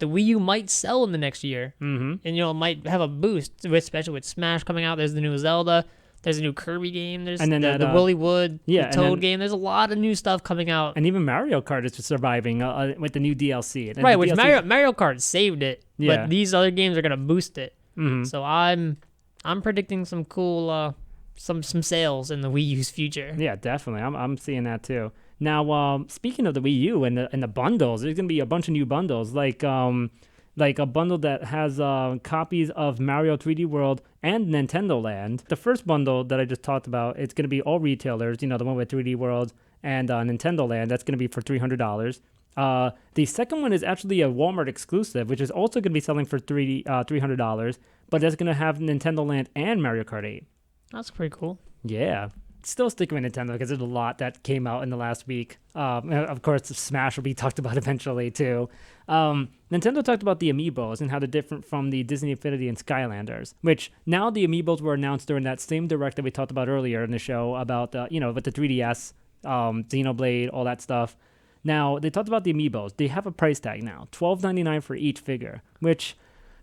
The Wii U might sell in the next year. And, it might have a boost, especially with Smash coming out. There's the new Zelda. There's a new Kirby game. There's the Woollywood, the Toad game. There's a lot of new stuff coming out. And even Mario Kart is surviving with the new DLC. Right, which Mario Kart saved it. Yeah. But these other games are going to boost it. So I'm predicting some cool some sales in the Wii U's future. Yeah, definitely. I'm seeing that too. Now, speaking of the Wii U and the bundles, there's going to be a bunch of new bundles. Like, like a bundle that has copies of Mario 3D World and Nintendo Land. The first bundle that I just talked about, it's going to be all retailers, the one with 3D World and Nintendo Land. That's going to be for $300. The second one is actually a Walmart exclusive, which is also going to be selling for $300, but that's going to have Nintendo Land and Mario Kart 8. That's pretty cool. Yeah. Still sticking with Nintendo because there's a lot that came out in the last week. Of course, Smash will be talked about eventually too. Nintendo talked about the Amiibos and how they're different from the Disney Infinity and Skylanders, which now the Amiibos were announced during that same direct that we talked about earlier in the show about, with the 3DS, Xenoblade, all that stuff. Now, they talked about the Amiibos. They have a price tag now, $12.99 for each figure, which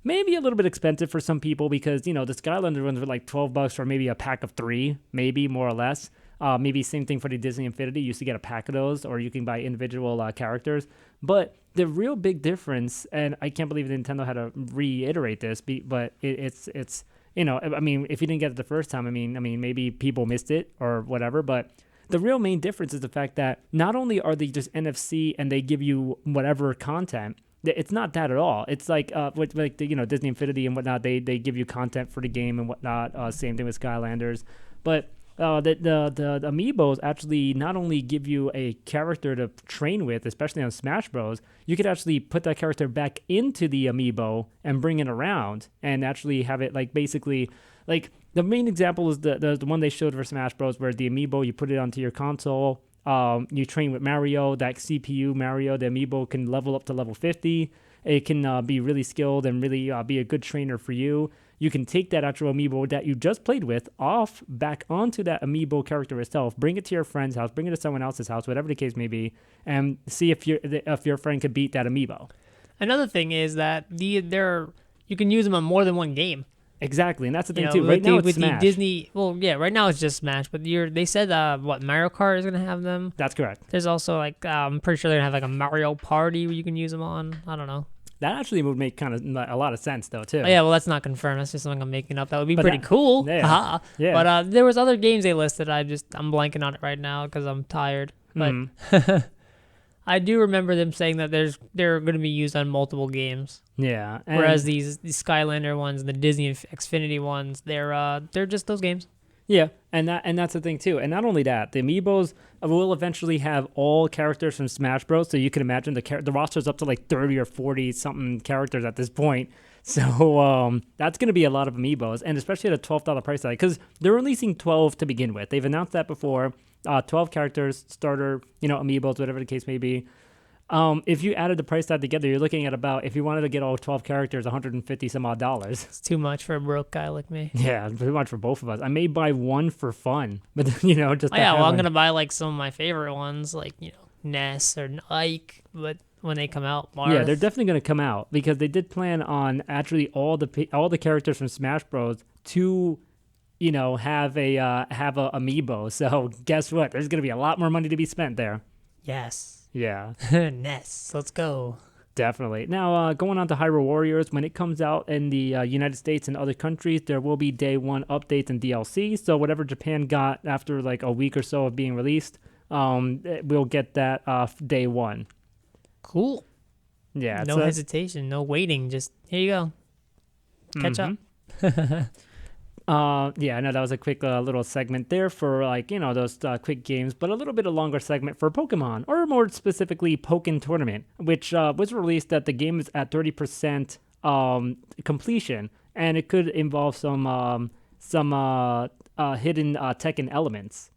may be a little bit expensive for some people because, the Skylander ones were like $12 for maybe a pack of 3, maybe more or less. Maybe same thing for the Disney Infinity. You used to get a pack of those, or you can buy individual characters. But the real big difference, and I can't believe Nintendo had to reiterate this, but it's if you didn't get it the first time, maybe people missed it or whatever, but the real main difference is the fact that not only are they just NFC and they give you whatever content, it's not that at all. It's like Disney Infinity and whatnot. They give you content for the game and whatnot. Same thing with Skylanders, but the Amiibos actually not only give you a character to train with, especially on Smash Bros. You could actually put that character back into the Amiibo and bring it around and actually have it basically. The main example is the one they showed for Smash Bros. Where the Amiibo, you put it onto your console. You train with Mario, that CPU Mario, the Amiibo can level up to level 50. It can be really skilled and really be a good trainer for you. You can take that actual Amiibo that you just played with back onto that Amiibo character itself, bring it to your friend's house, bring it to someone else's house, whatever the case may be, and see if your friend could beat that Amiibo. Another thing is that you can use them on more than one game. Exactly, and that's the thing too. Right now it's Smash. The Disney, right now it's just Smash. But they said Mario Kart is gonna have them. That's correct. There's also I'm pretty sure they're gonna have a Mario Party where you can use them on. I don't know. That actually would make kind of a lot of sense though too. Oh, yeah, well that's not confirmed. That's just something I'm making up. That would be pretty cool. Yeah. Yeah. But there was other games they listed. I'm blanking on it right now because I'm tired. But I do remember them saying that they're going to be used on multiple games. Yeah. Whereas these Skylander ones, the Disney Xfinity ones, they're just those games. Yeah, and that's the thing too. And not only that, the Amiibos will eventually have all characters from Smash Bros. So you can imagine the roster's up to 30 or 40 something characters at this point. So that's going to be a lot of Amiibos, and especially at a $12 price tag because they're releasing 12 to begin with. They've announced that before. 12 characters, starter, Amiibos, whatever the case may be. If you added the price tag together, you're looking at about, if you wanted to get all 12 characters, $150 some odd dollars. It's too much for a broke guy like me. Yeah, too much for both of us. I may buy one for fun, but just I'm gonna buy some of my favorite ones, Ness or Ike, but when they come out, Marth. Yeah, they're definitely gonna come out because they did plan on actually all the characters from Smash Bros. To have a Amiibo. So guess what? There's gonna be a lot more money to be spent there. Yes. Yeah. Ness. Let's go. Definitely. Now, going on to Hyrule Warriors, when it comes out in the United States and other countries, there will be day one updates and DLC. So whatever Japan got after a week or so of being released, we'll get that day one. Cool. Yeah. No hesitation, no waiting. Just here you go. Catch up. Yeah, I know that was a quick little segment there for those quick games, but a little bit of longer segment for Pokemon, or more specifically Pokken Tournament, which was released that the game is at 30% completion, and it could involve some hidden Tekken elements.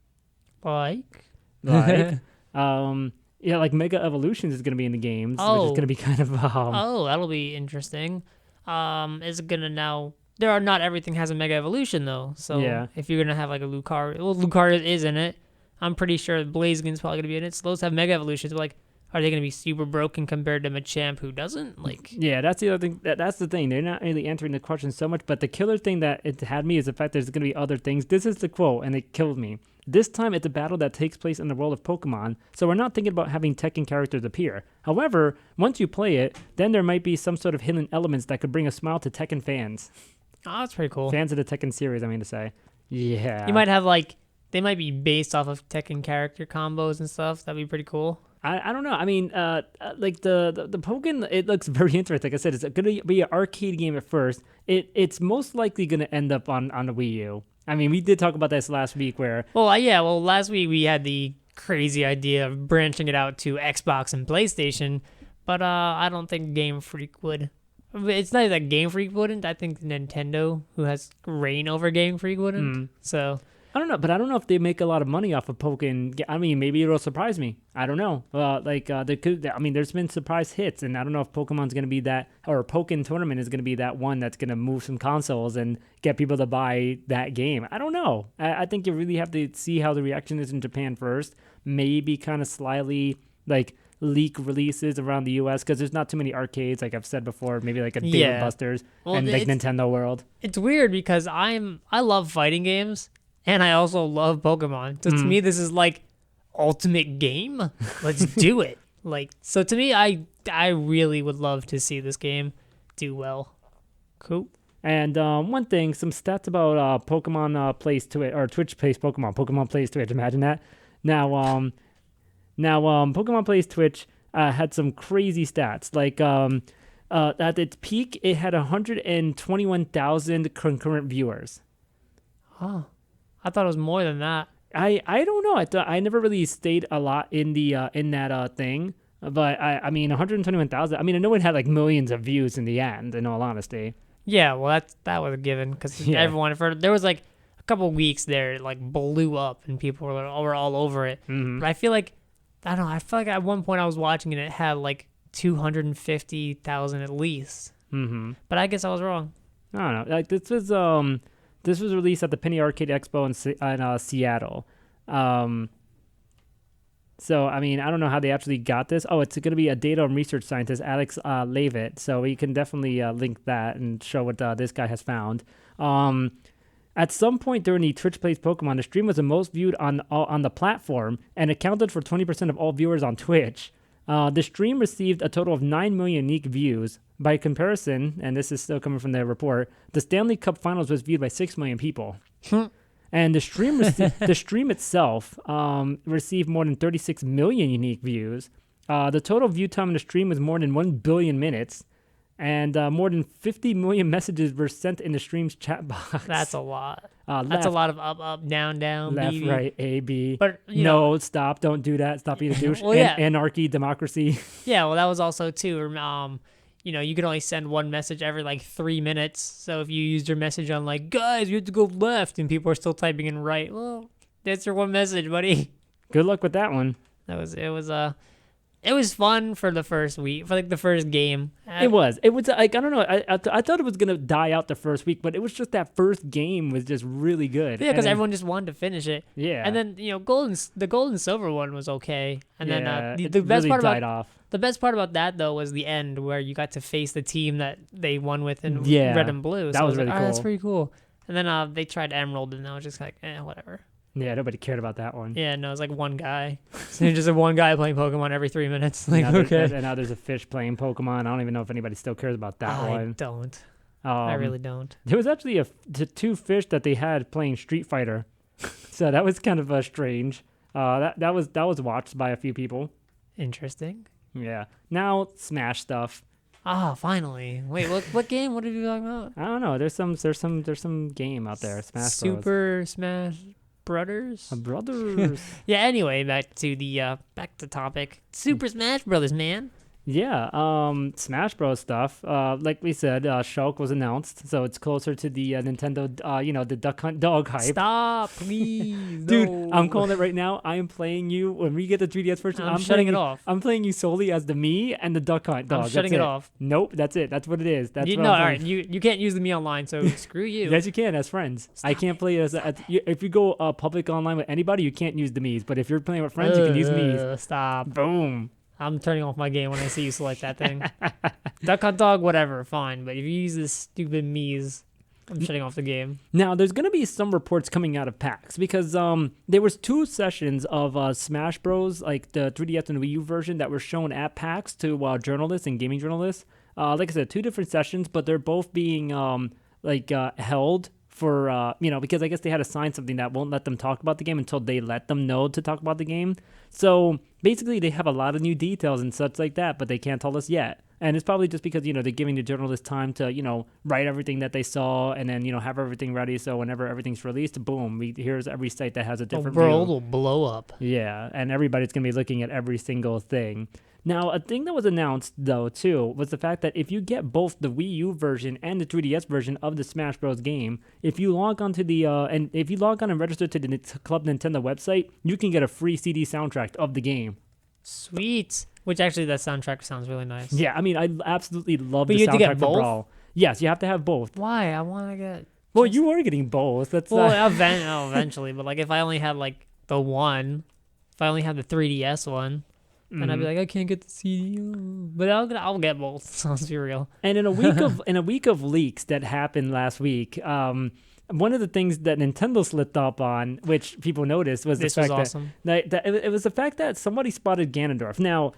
Like Mega Evolutions is going to be in the games, which is going to be kind of that'll be interesting. Is it gonna now? Not everything has a Mega Evolution though, so if you're gonna have a Lucario, Lucario is in it. I'm pretty sure Blaziken's probably gonna be in it. So those have Mega Evolutions, but are they gonna be super broken compared to Machamp who doesn't? Yeah, that's the other thing. That's the thing. They're not really answering the question so much, but the killer thing that it had me is the fact there's gonna be other things. This is the quote, and it killed me. This time, it's a battle that takes place in the world of Pokemon, so we're not thinking about having Tekken characters appear. However, once you play it, then there might be some sort of hidden elements that could bring a smile to Tekken fans. Oh, that's pretty cool. Fans of the Tekken series, I mean to say. Yeah. You might have they might be based off of Tekken character combos and stuff. That'd be pretty cool. I don't know. I mean, like the Pokken, it looks very interesting. Like I said, it's going to be an arcade game at first. It's most likely going to end up on the Wii U. I mean, we did talk about this last week where... Well, last week we had the crazy idea of branching it out to Xbox and PlayStation, but I don't think Game Freak would. It's not that Game Freak wouldn't. I think Nintendo, who has reign over Game Freak, wouldn't. So... I don't know, but I don't know if they make a lot of money off of Pokken. I mean, maybe it'll surprise me. I don't know. There's been surprise hits, and I don't know if Pokemon's going to be that, or Pokken Tournament is going to be that one that's going to move some consoles and get people to buy that game. I don't know. I think you really have to see how the reaction is in Japan first. Maybe kind of slyly, like, leak releases around the U.S. because there's not too many arcades, like I've said before. Maybe like a Dave & Buster's and like Nintendo World. It's weird because I love fighting games. And I also love Pokemon. So to me, this is like ultimate game. Let's do it. So to me, I really would love to see this game do well. Cool. And one thing, some stats about Pokemon plays Twitch, or Twitch plays Pokemon. Pokemon plays Twitch. Imagine that. Now Pokemon plays Twitch had some crazy stats. Like at its peak, it had 121,000 concurrent viewers. Oh. I thought it was more than that. I don't know. I never really stayed a lot in the in that thing, but I mean 121,000. I mean, I know it had like millions of views in the end. In all honesty. Yeah, well that was a given because everyone there was like a couple weeks there it like blew up and people were all over it. But I feel like I feel like at one point I was watching and it had like 250,000 at least. But I guess I was wrong. I don't know. Like this was released at the Penny Arcade Expo in Seattle. So, I mean, I don't know how they actually got this. Oh, it's going to be a data and research scientist, Alex Leavitt. So we can definitely link that and show what this guy has found. At some point during the Twitch Plays Pokemon, the stream was the most viewed on the platform and accounted for 20% of all viewers on Twitch. The stream received a total of 9 million unique views. By comparison, and this is still coming from the report, the Stanley Cup Finals was viewed by 6 million people. And the stream the stream itself received more than 36 million unique views. The total view time in the stream was more than 1 billion minutes. And more than 50 million messages were sent in the stream's chat box. That's a lot. That's a lot of up, down, left, B, right, A, B. But no, stop! Don't do that. Stop being a douche. Anarchy, democracy. Yeah, well, that was also too. You could only send one message every like 3 minutes. So if you used your message on like, guys, you have to go left, and people are still typing in right, well, that's your one message, buddy. Good luck with that one. It was fun for the first week, for like the first game. It was like, I don't know. I thought it was gonna die out the first week, but it was just that first game was just really good. Yeah, because everyone just wanted to finish it. Yeah. And then the gold and silver one was okay. And then the best part died off. The best part about that though was the end where you got to face the team that they won with in red and blue. So that was really cool. That's pretty cool. And then they tried Emerald, and I was just like, whatever. Yeah, nobody cared about that one. Yeah, no, it was like one guy. So just one guy playing Pokemon every 3 minutes. Like, and now there's a fish playing Pokemon. I don't even know if anybody still cares about that one. I don't. I really don't. There was actually two fish that they had playing Street Fighter. So that was kind of strange. That was watched by a few people. Interesting. Yeah. Now Smash stuff. Finally. Wait, what game? What are you talking about? I don't know. There's some game out there. Smash Bros. Super Smash Brothers. Yeah. Anyway, back to topic. Super Smash Brothers, man. Yeah, Smash Bros stuff. Like we said, Shulk was announced, so it's closer to the Nintendo, the Duck Hunt dog hype. Stop, please, dude! No. I'm calling it right now. I am playing you when we get the 3DS version. I'm shutting it off. I'm playing you solely as the me and the Duck Hunt dog. I'm shutting it off. Nope, that's it. That's what it is. That's all right. You can't use the me online, so screw you. Yes, you can as friends. I can't play as if you go public online with anybody, you can't use the me's. But if you're playing with friends, you can use me's. Stop. Boom. I'm turning off my game when I see you select that thing. Duck Hunt Dog, whatever, fine. But if you use this stupid Mii's, I'm shutting off the game. Now, there's going to be some reports coming out of PAX because there was 2 sessions of Smash Bros, like the 3DS and Wii U version, that were shown at PAX to journalists and gaming journalists. Like I said, 2 different sessions, but they're both being held for, because I guess they had to sign something that won't let them talk about the game until they let them know to talk about the game. So basically, they have a lot of new details and such like that, but they can't tell us yet. And it's probably just because, they're giving the journalists time to, write everything that they saw and then, have everything ready. So whenever everything's released, boom, here's every site that has a different The world will blow up. Yeah, and everybody's going to be looking at every single thing. Now, a thing that was announced, though, too, was the fact that if you get both the Wii U version and the 3DS version of the Smash Bros. Game, if you log on to if you log on and register to the Club Nintendo website, you can get a free CD soundtrack of the game. Sweet. Which actually, that soundtrack sounds really nice. Yeah, I mean, I absolutely love but the you have soundtrack to get for both? Brawl. Yes, you have to have both. Why? I want to get... Well, you are getting both. That's eventually, but like if I only had like the one, if I only had the 3DS one, then I'd be like, I can't get the CD. But I'll get both. Sounds be real. And in a week of leaks that happened last week, one of the things that Nintendo slipped up on, which people noticed, was this the fact was awesome. that it was the fact that somebody spotted Ganondorf. Now,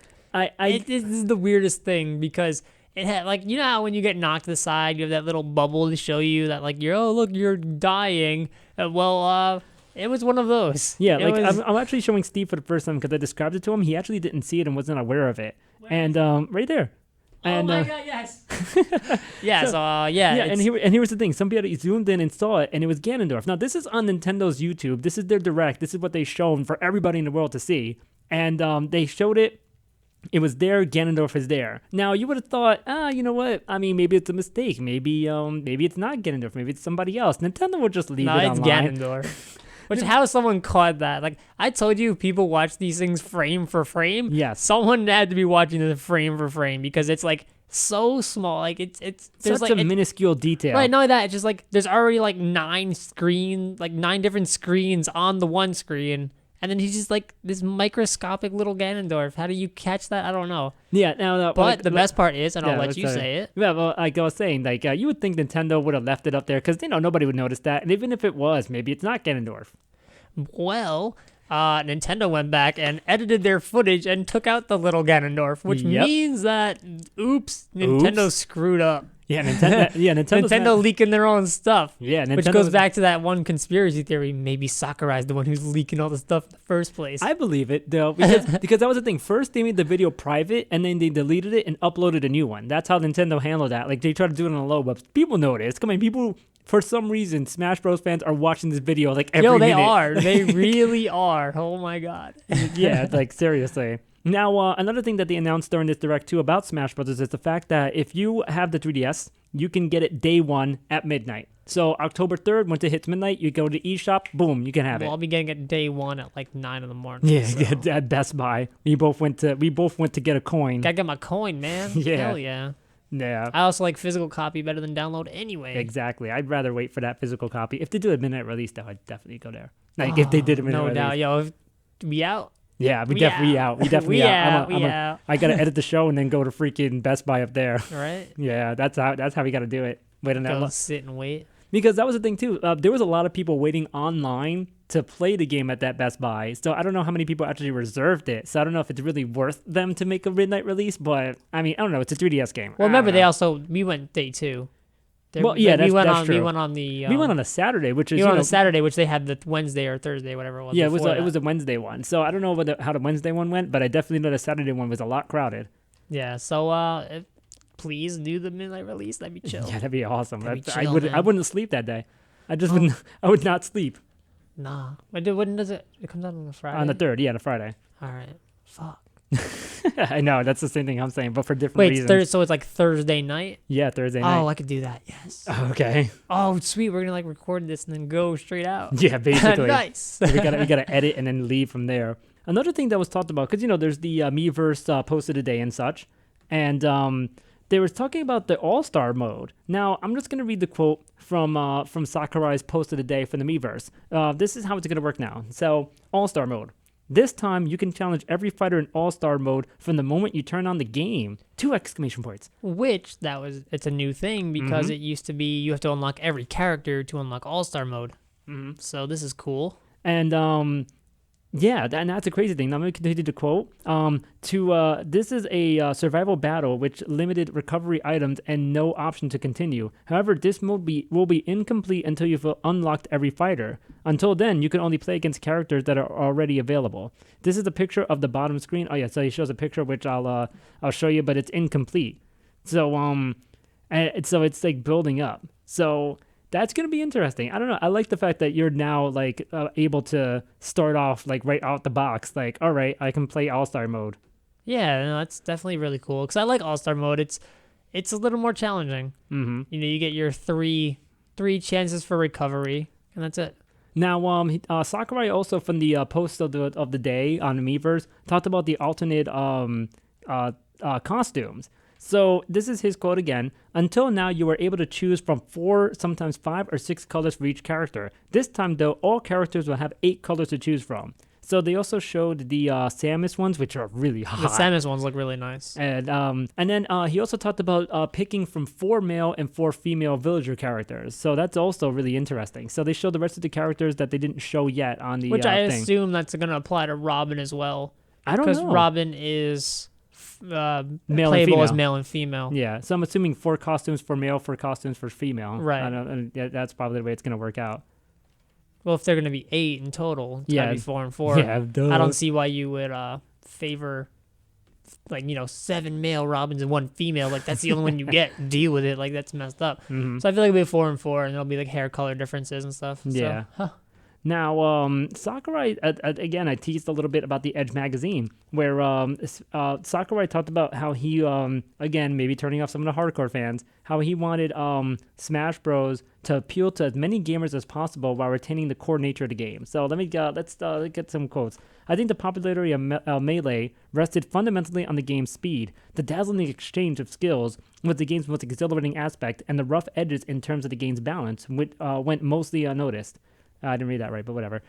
This is the weirdest thing because it had like how when you get knocked to the side, you have that little bubble to show you that like you're dying. It was one of those. Yeah, I'm actually showing Steve for the first time because I described it to him. He actually didn't see it and wasn't aware of it. And right there. And, oh my god, yes. And here was the thing. Somebody zoomed in and saw it, and it was Ganondorf. Now, this is on Nintendo's YouTube. This is their direct. This is what they've shown for everybody in the world to see. And they showed it. It was there. Ganondorf is there. Now, you would have thought, you know what? I mean, maybe it's a mistake. Maybe it's not Ganondorf. Maybe it's somebody else. Nintendo would just leave it online. No, it's Ganondorf. Which, how someone caught that? Like, I told you, people watch these things frame for frame. Yes. Someone had to be watching this frame for frame because it's, like, so small. Like, it's there's such like a minuscule detail. Right, not only that, it's just, like, there's already, like, 9 different screens on the one screen. And then he's just, like, this microscopic little Ganondorf. How do you catch that? I don't know. Yeah, no. But the best part is, and I'll let you say it. Yeah, well, like I was saying, like, you would think Nintendo would have left it up there because, nobody would notice that. And even if it was, maybe it's not Ganondorf. Well, Nintendo went back and edited their footage and took out the little Ganondorf, which means that, Nintendo screwed up. Yeah, Nintendo leaking their own stuff. Yeah, which goes back to that one conspiracy theory. Maybe Sakurai's the one who's leaking all the stuff in the first place. I believe it, though, because that was the thing. First, they made the video private, and then they deleted it and uploaded a new one. That's how Nintendo handled that. Like, they tried to do it on a low, but people noticed. Come on, people... For some reason, Smash Bros. Fans are watching this video like every minute. They are. They really are. Oh my god. Yeah, like seriously. Now, another thing that they announced during this Direct 2 about Smash Bros. Is the fact that if you have the 3DS, you can get it day one at midnight. So October 3rd, once it hits midnight, you go to eShop, boom, you can have it. I'll be getting it day one at like 9 in the morning. Yeah, so. At Best Buy. We both went to get a coin. Gotta get my coin, man. Yeah. Hell yeah. Yeah. I also like physical copy better than download anyway. Exactly. I'd rather wait for that physical copy. If they do a midnight release, though, I'd definitely go there. Like, if they did a midnight release. No doubt. Yo, we out? Yeah, we definitely out. We definitely out. I got to edit the show and then go to freaking Best Buy up there. Right? Yeah, that's how we got to do it. Wait on that. Go sit and wait. Because that was the thing, too. There was a lot of people waiting online to play the game at that Best Buy. So I don't know how many people actually reserved it. So I don't know if it's really worth them to make a midnight release. But, I mean, I don't know. It's a 3DS game. Well, remember, we went day 2. Well, yeah, that's true. We went on the... we went on a Saturday, which is... We went on a Saturday, which they had the Wednesday or Thursday, whatever it was. Yeah, it was a Wednesday one. So I don't know how the Wednesday one went, but I definitely know the Saturday one was a lot crowded. Yeah, so please do the midnight release. That'd be chill. Yeah, that'd be awesome. I wouldn't sleep that day. I would not sleep. Nah. When does it comes out on the Friday? On the 3rd, yeah, the Friday. All right. Fuck. I know, that's the same thing I'm saying, but for different reasons. So it's like Thursday night? Yeah, Thursday night. Oh, I could do that, yes. Okay. Oh, sweet, we're gonna like record this and then go straight out. Yeah, basically. Nice. we gotta edit and then leave from there. Another thing that was talked about, because there's the Miiverse post of the day and such, and they were talking about the All-Star mode. Now, I'm just gonna read the quote from Sakurai's post of the day from the Miiverse. This is how it's gonna work now. So, All-Star mode. This time, you can challenge every fighter in All-Star mode from the moment you turn on the game. 2 exclamation points. Which, it's a new thing because it used to be you have to unlock every character to unlock All-Star mode. So this is cool. And Yeah, and that's a crazy thing. Now, let me continue to quote. This is a survival battle which limited recovery items and no option to continue. However, this mode will be incomplete until you've unlocked every fighter. Until then, you can only play against characters that are already available. This is a picture of the bottom screen. Oh yeah, so he shows a picture which I'll show you, but it's incomplete. So so it's like building up. So that's going to be interesting. I don't know. I like the fact that you're now like able to start off like right out the box. Like, all right, I can play All-Star mode. Yeah, no, that's definitely really cool. Because I like All-Star mode. It's a little more challenging. Mm-hmm. You know, you get your three chances for recovery, and that's it. Now, Sakurai also from the post of the day on Amiiverse talked about the alternate costumes. So this is his quote again. Until now, you were able to choose from 4, sometimes 5 or 6 colors for each character. This time, though, all characters will have 8 colors to choose from. So they also showed the Samus ones, which are really hot. The Samus ones look really nice. And then he also talked about picking from 4 male and 4 female villager characters. So that's also really interesting. So they showed the rest of the characters that they didn't show yet on the which I thing. assume that's going to apply to Robin as well. I don't know. Because Robin is male playable as male and female. Yeah, so I'm assuming 4 costumes for male, 4 costumes for female. Right. And that's probably the way it's going to work out. Well, if they're going to be 8 in total, it's got to be 4 and 4. Yeah, duh. I don't see why you would favor, 7 male Robins and 1 female. Like, that's the only one you get. Deal with it. Like, that's messed up. Mm-hmm. So I feel like it'll be 4 and 4, and there'll be, hair color differences and stuff. Yeah. So, Now, Sakurai, again, I teased a little bit about the Edge magazine, where Sakurai talked about how he, again, maybe turning off some of the hardcore fans, how he wanted Smash Bros. To appeal to as many gamers as possible while retaining the core nature of the game. So let's get some quotes. I think the popularity of Melee rested fundamentally on the game's speed. The dazzling exchange of skills was the game's most exhilarating aspect, and the rough edges in terms of the game's balance went mostly unnoticed. I didn't read that right, but whatever.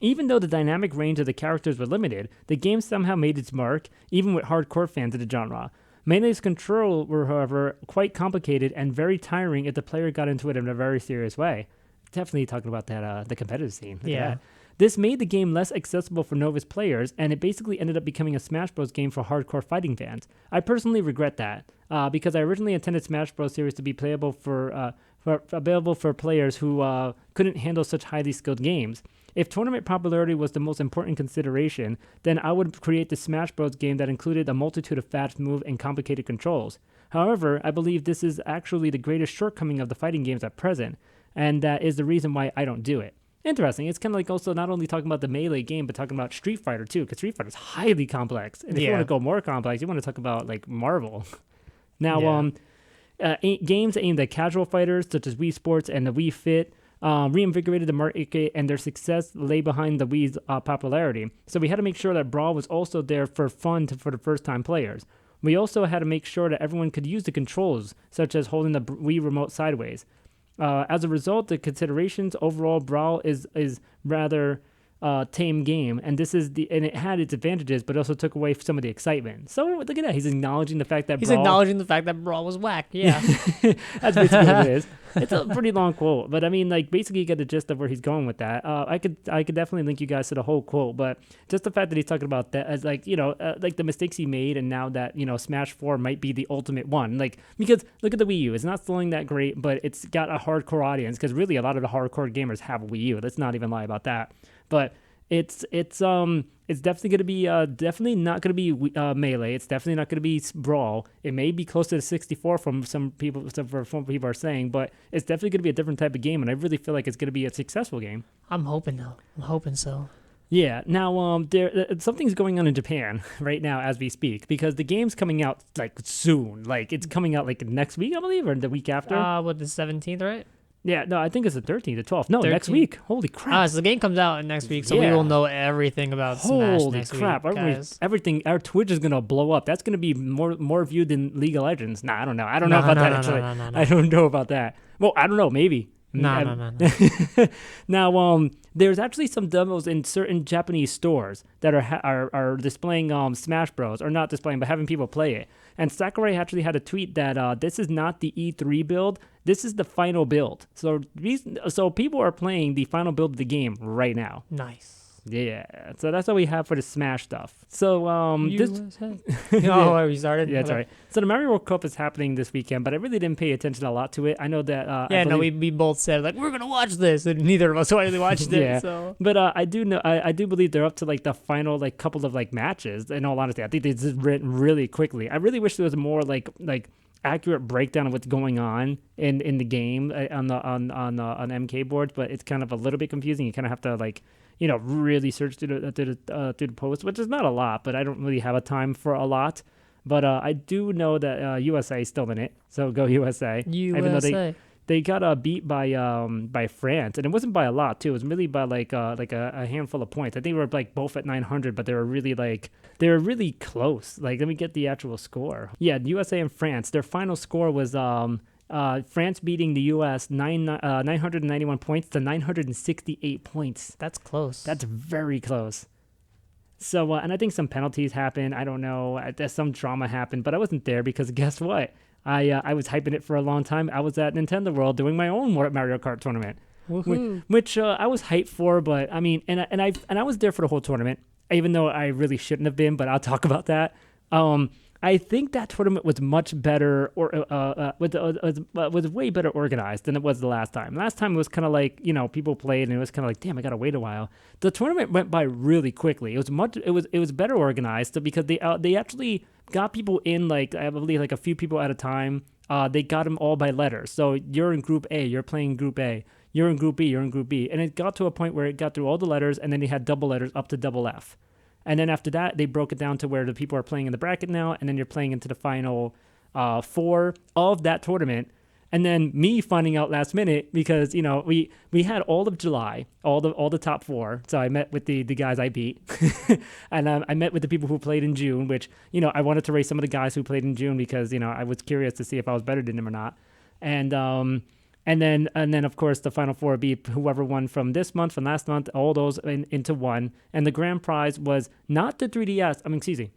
Even though the dynamic range of the characters were limited, the game somehow made its mark, even with hardcore fans of the genre. Melee's control were, however, quite complicated and very tiring if the player got into it in a very serious way. Definitely talking about that the competitive scene. Yeah. This made the game less accessible for novice players, and it basically ended up becoming a Smash Bros. Game for hardcore fighting fans. I personally regret that, because I originally intended Smash Bros. Series to be available for players who couldn't handle such highly skilled games. If tournament popularity was the most important consideration, then I would create the Smash Bros. Game that included a multitude of fast move and complicated controls. However, I believe this is actually the greatest shortcoming of the fighting games at present, and that is the reason why I don't do it. Interesting. It's kind of like also not only talking about the Melee game, but talking about Street Fighter too, because Street Fighter is highly complex. And if you want to go more complex, you want to talk about like Marvel. Now, games aimed at casual fighters such as Wii Sports and the Wii Fit reinvigorated the market, and their success lay behind the Wii's popularity. So we had to make sure that Brawl was also there for fun for the first-time players. We also had to make sure that everyone could use the controls, such as holding the Wii remote sideways. As a result, the considerations overall, Brawl is rather tame game, and it had its advantages, but also took away some of the excitement. So look at that, he's acknowledging the fact that Brawl was whack. Yeah, that's basically what it is. It's a pretty long quote, but I mean, like, basically you get the gist of where he's going with that. I could definitely link you guys to the whole quote, but just the fact that he's talking about that as like the mistakes he made, and now that Smash 4 might be the ultimate one, like, because look at the Wii U, it's not selling that great, but it's got a hardcore audience, because really a lot of the hardcore gamers have a Wii U. Let's not even lie about that. But it's definitely going to be definitely not going to be Melee. It's definitely not going to be Brawl. It may be close to the 64 from some people are saying, but it's definitely going to be a different type of game, and I really feel like it's going to be a successful game. I'm hoping so. Yeah. Now, something's going on in Japan right now as we speak, because the game's coming out like soon. Like, it's coming out like next week, I believe, or the week after. What, the 17th, right? Yeah, no, I think it's the 13th, the 12th. No, 13th. Next week. Holy crap. So the game comes out next week, so we will know everything about Smash next week. Holy crap. Everything, our Twitch is going to blow up. That's going to be more viewed than League of Legends. Nah, I don't know. I don't know about that, actually. I don't know about that. Well, I don't know, maybe. No. Now, there's actually some demos in certain Japanese stores that are displaying Smash Bros. Or not displaying, but having people play it. And Sakurai actually had a tweet that this is not the E3 build. This is the final build. So people are playing the final build of the game right now. Nice. Yeah, so that's all we have for the Smash stuff. So USA. Oh, we started? Yeah, that's right. So the Mario World Cup is happening this weekend, but I really didn't pay attention a lot to it. I know that we both said like we're gonna watch this, and neither of us really watched it. Yeah. So, but I do know I do believe they're up to like the final like couple of like matches. In all honesty, I think they just went really quickly. I really wish there was more like accurate breakdown of what's going on in the game on MK boards, but it's kind of a little bit confusing. You kind of have to like really search through the post, which is not a lot, but I don't really have a time for a lot. But I do know that USA is still in it, so go USA. Even though they got beat by France, and it wasn't by a lot too. It was really by like a handful of points. I think we were like both at 900, but they were really close. Like, let me get the actual score. Yeah, USA and France. Their final score was France beating the US 991 points to 968 points. That's close. That's very close. So, and I think some penalties happened. I don't know. Some drama happened, but I wasn't there because guess what? I was hyping it for a long time. I was at Nintendo World doing my own Mario Kart tournament, which I was hyped for. But I mean, and I was there for the whole tournament, even though I really shouldn't have been. But I'll talk about that. I think that tournament was much better, or was way better organized than it was the last time. Last time it was kind of like people played and it was kind of like, damn, I gotta wait a while. The tournament went by really quickly. It was better organized because they actually got people in, like I believe like a few people at a time. They got them all by letters. So you're in Group A, you're playing Group A. You're in Group B, you're in Group B, and it got to a point where it got through all the letters, and then they had double letters up to double F. And then after that, they broke it down to where the people are playing in the bracket now, and then you're playing into the final 4 of that tournament. And then me finding out last minute because we had all of July, all the top 4. So I met with the guys I beat, and I met with the people who played in June. Which I wanted to race some of the guys who played in June because I was curious to see if I was better than them or not. And then of course the final 4 would be whoever won from this month, from last month, all those into one. And the grand prize was not the 3DS.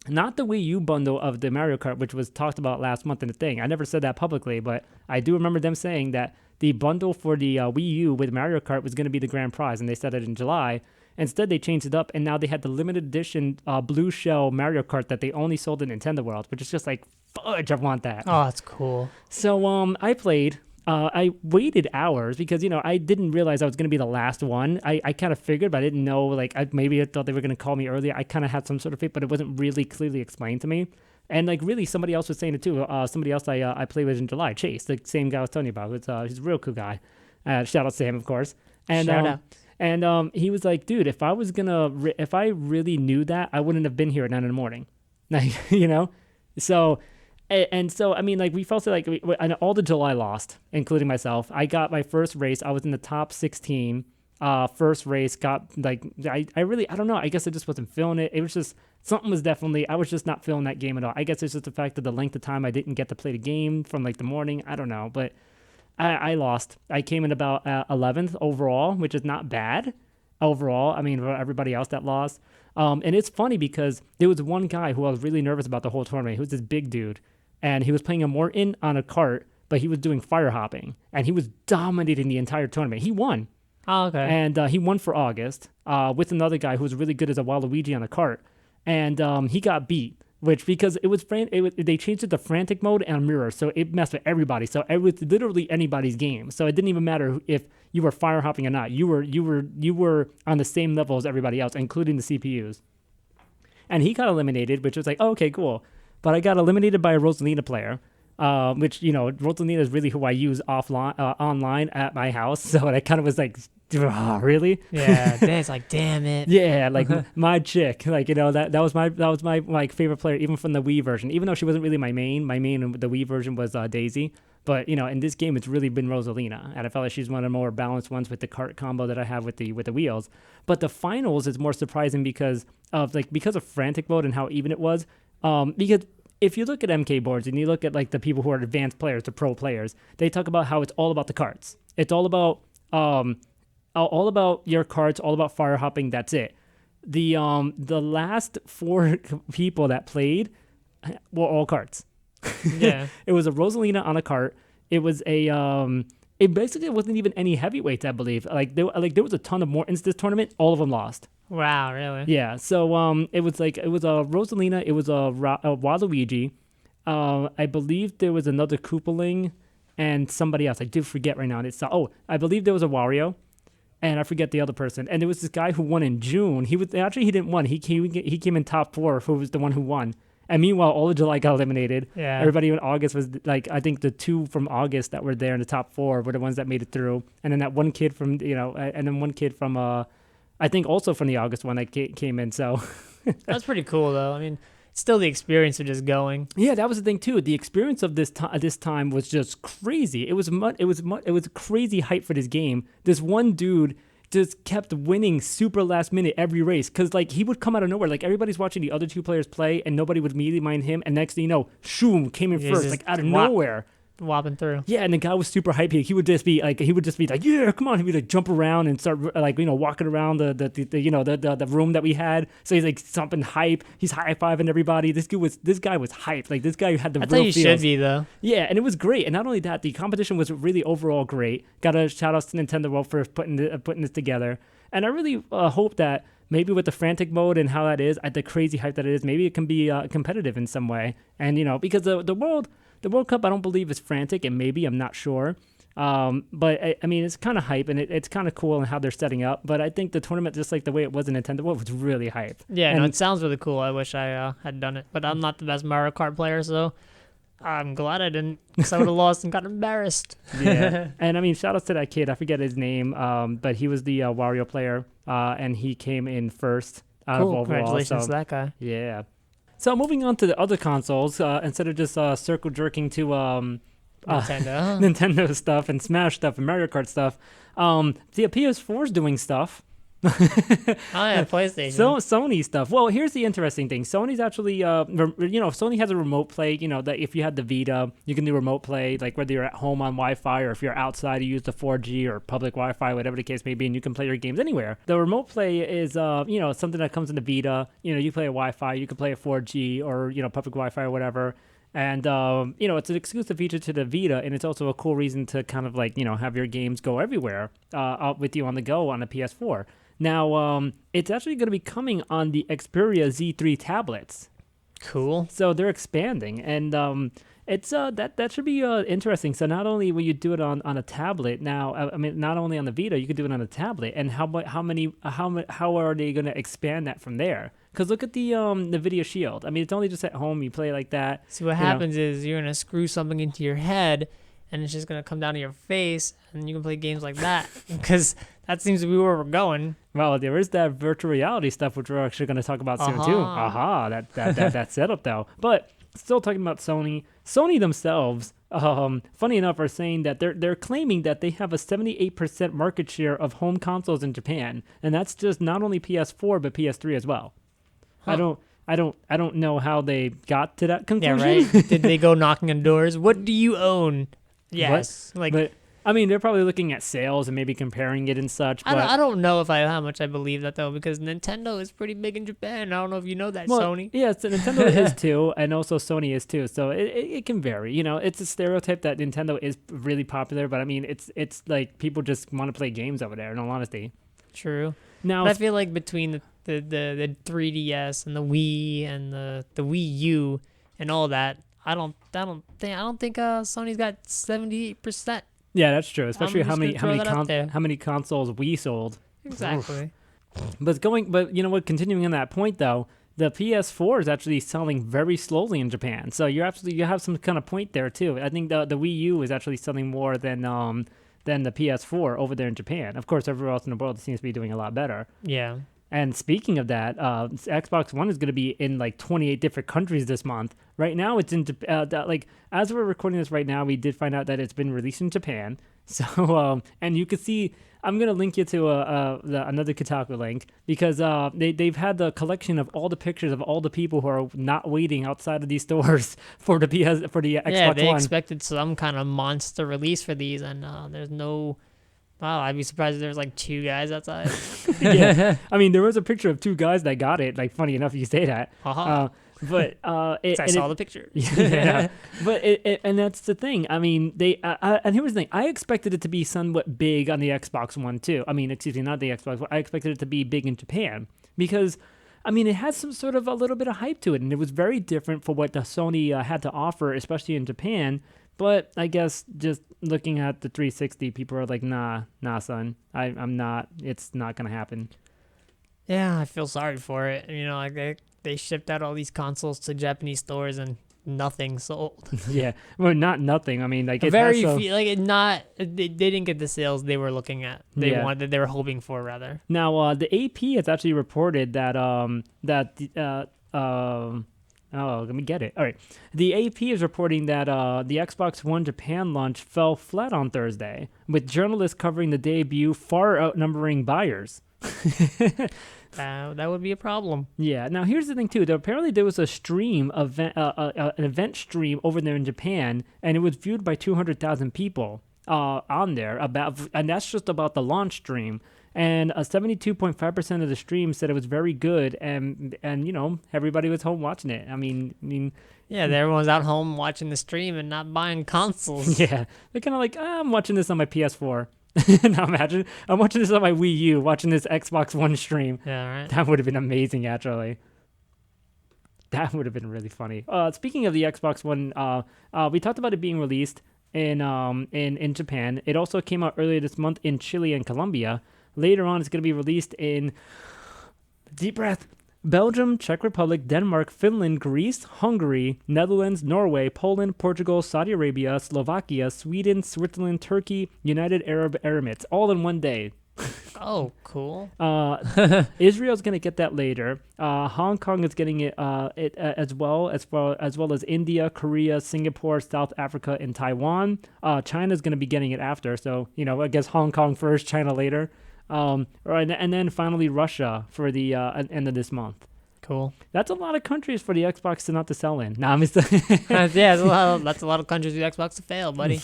Not the Wii U bundle of the Mario Kart, which was talked about last month in the thing. I never said that publicly, but I do remember them saying that the bundle for the Wii U with Mario Kart was going to be the grand prize, and they said it in July. Instead, they changed it up, and now they had the limited edition blue shell Mario Kart that they only sold in Nintendo World, which is just like, fudge, I want that. Oh, that's cool. So I played. I waited hours because, I didn't realize I was going to be the last one. I kind of figured, but I didn't know, maybe I thought they were going to call me earlier. I kind of had some sort of faith, but it wasn't really clearly explained to me. And, really, somebody else was saying it, too. Somebody else I played with in July, Chase, the same guy I was telling you about. He's a real cool guy. Shout out to him, of course. And, shout out. And he was like, dude, if I really knew that, I wouldn't have been here at 9 in the morning. So... And so, we felt like and all the July lost, including myself. I got my first race. I was in the top 16. First race got I don't know. I guess I just wasn't feeling it. It was just something was definitely. I was just not feeling that game at all. I guess it's just the fact that the length of time I didn't get to play the game from the morning. I don't know, but I lost. I came in about 11th overall, which is not bad overall. For everybody else that lost. And it's funny because there was one guy who I was really nervous about the whole tournament. He was this big dude. And he was playing a Morton on a cart, but he was doing fire hopping. And he was dominating the entire tournament. He won. Oh, okay. And he won for August with another guy who was really good as a Waluigi on a cart. And he got beat, because they changed it to frantic mode and mirror. So it messed with everybody. So it was literally anybody's game. So it didn't even matter if you were fire hopping or not. You were on the same level as everybody else, including the CPUs. And he got eliminated, which was like, oh, okay, cool. But I got eliminated by a Rosalina player, which, Rosalina is really who I use online at my house. So I kind of was like, oh, really? Yeah, it's like, damn it. Yeah, my chick, that was my favorite player, even from the Wii version. Even though she wasn't really my main in the Wii version was Daisy. But in this game, it's really been Rosalina, and I felt like she's one of the more balanced ones with the cart combo that I have with the wheels. But the finals is more surprising because of frantic mode and how even it was. Because if you look at MK boards and you look at the people who are advanced players, the pro players, they talk about how it's all about the carts. It's all about your carts, all about fire hopping. That's it. The last 4 people that played were all carts. Yeah. It was a Rosalina on a cart. It was a it basically wasn't even any heavyweights, I believe. There was a ton of more in this tournament. All of them lost. Wow, really? Yeah. So it was a Rosalina, it was a Waluigi. I believe there was another Koopaling and somebody else. I do forget right now. I believe there was a Wario, and I forget the other person. And there was this guy who won in June. He didn't win. He came in top 4. Who was the one who won? And meanwhile, all of July got eliminated. Yeah. Everybody in August was like, I think the 2 from August that were there in the top 4 were the ones that made it through. And then that one kid from, and then one kid from, I think also from the August one that came in. So that's pretty cool, though. I mean, still the experience of just going. Yeah, that was the thing too. The experience of this time was just crazy. It was crazy hype for this game. This one dude just kept winning super last minute every race because like he would come out of nowhere. Like everybody's watching the other 2 players play and nobody would immediately mind him. And next thing you know, shoom, came in first, like out of nowhere. Whopping through. Yeah, and the guy was super hypey. He would just be like, yeah, come on. He would like jump around and start like, walking around the room that we had. So he's like something hype. He's high-fiving everybody. This guy was hyped. Like this guy had the That's real how you feels. should be, though. Yeah, and it was great. And not only that, the competition was really overall great. Got a shout out to Nintendo World for putting this together. And I really hope that maybe with the frantic mode and how that is, at the crazy hype that it is, maybe it can be competitive in some way. And because the World Cup, I don't believe is frantic, and maybe I'm not sure. But I mean, it's kind of hype, and it's kind of cool in how they're setting up. But I think the tournament, just like the way it was in Nintendo World, was really hype. Yeah, no, it sounds really cool. I wish I had done it, but I'm not the best Mario Kart player, so I'm glad I didn't, because I would have lost and got embarrassed. Yeah, and I mean, shout out to that kid. I forget his name, but he was the Wario player, and he came in first out of overall. Congratulations to that guy. Yeah. So moving on to the other consoles, instead of just circle jerking to Nintendo stuff and Smash stuff and Mario Kart stuff, the PS4's doing stuff. Oh yeah, PlayStation. So Sony stuff. Well, here's the interesting thing. Sony's actually, Sony has a remote play. That if you had the Vita, you can do remote play, like whether you're at home on Wi-Fi or if you're outside, you use the 4G or public Wi-Fi, whatever the case may be, and you can play your games anywhere. The remote play is, something that comes in the Vita. You play a Wi-Fi, you can play a 4G or public Wi-Fi or whatever. And, it's an exclusive feature to the Vita, and it's also a cool reason to kind of like, have your games go everywhere out with you on the go on the PS4. Now, it's actually going to be coming on the Xperia Z3 tablets. Cool. So they're expanding, and it's that should be interesting. So not only will you do it on a tablet now, not only on the Vita, you could do it on a tablet. And how are they going to expand that from there? Because look at the Video Shield. I mean, it's only just at home. You play like that. See, what happens is you're going to screw something into your head, and it's just going to come down to your face, and you can play games like that. Because that seems to be where we're going. Well, there is that virtual reality stuff, which we're actually going to talk about soon, too. That setup, though. But still talking about Sony. Sony themselves, funny enough, are saying that they're claiming that they have a 78% market share of home consoles in Japan. And that's just not only PS4, but PS3 as well. Huh. I don't know how they got to that conclusion. Yeah, right. Did they go knocking on doors? What do you own? Yes. But I mean, they're probably looking at sales and maybe comparing it and such. But I don't know how much I believe that, though, because Nintendo is pretty big in Japan. I don't know if you know that, Sony. Yeah, so Nintendo is too, and also Sony is too. So it can vary. It's a stereotype that Nintendo is really popular, but I mean, it's like people just want to play games over there, in all honesty. True. Now, but I feel like between the 3DS and the Wii and the Wii U and all that, I don't think Sony's got 78%. Yeah, that's true. Especially how many consoles we sold. Exactly. But continuing on that point though, the PS4 is actually selling very slowly in Japan. So you have some kind of point there too. I think the Wii U is actually selling more than the PS4 over there in Japan. Of course, everywhere else in the world it seems to be doing a lot better. Yeah. And speaking of that, Xbox One is going to be in like 28 different countries this month. Right now, it's in as we're recording this right now, we did find out that it's been released in Japan. So and you can see, I'm going to link you to another Kotaku link because they've had the collection of all the pictures of all the people who are not waiting outside of these stores for the Xbox One. Yeah, they expected some kind of monster release for these, and there's no. Wow, I'd be surprised if there was like 2 guys outside. Yeah, I mean, there was a picture of 2 guys that got it. Like, funny enough, you say that. But I saw the pictures. Yeah, but and that's the thing. I mean, and here's the thing. I expected it to be somewhat big on the Xbox One too. I mean, excuse me, not the Xbox One. I expected it to be big in Japan because, I mean, it has some sort of a little bit of hype to it, and it was very different for what the Sony had to offer, especially in Japan. But I guess just looking at the 360, people are like, nah, son, I'm not. It's not gonna happen. Yeah, I feel sorry for it. You know, like they shipped out all these consoles to Japanese stores and nothing sold. Yeah, well, not nothing. I mean, like it very few, like they didn't get the sales they were looking at. They were hoping for rather. Now, the AP has actually reported that oh, let me get it. All right. The AP is reporting that the Xbox One Japan launch fell flat on Thursday, with journalists covering the debut far outnumbering buyers. That would be a problem. Yeah. Now, here's the thing, too. Apparently, there was a stream, an event stream over there in Japan, and it was viewed by 200,000 people on there. And that's just about the launch stream. And 72.5% of the stream said it was very good, and you know, everybody was home watching it. I mean, yeah, everyone's out home watching the stream and not buying consoles. Yeah, they're kind of like, I'm watching this on my PS4. Now imagine I'm watching this on my Wii U, watching this Xbox One stream. Yeah, right. That would have been amazing, actually. That would have been really funny. Speaking of the Xbox One, we talked about it being released in Japan. It also came out earlier this month in Chile and Colombia. Later on, it's going to be released in, deep breath, Belgium, Czech Republic, Denmark, Finland, Greece, Hungary, Netherlands, Norway, Poland, Portugal, Saudi Arabia, Slovakia, Sweden, Switzerland, Turkey, United Arab Emirates, all in one day. Oh, cool. Israel's going to get that later. Hong Kong is getting it as well as India, Korea, Singapore, South Africa, and Taiwan. China's going to be getting it after. So, you know, I guess Hong Kong first, China later. And then finally Russia for the end of this month. Cool. That's a lot of countries for the Xbox to not to sell in. Nah, I'm just yeah, that's a lot of countries for the Xbox to fail, buddy.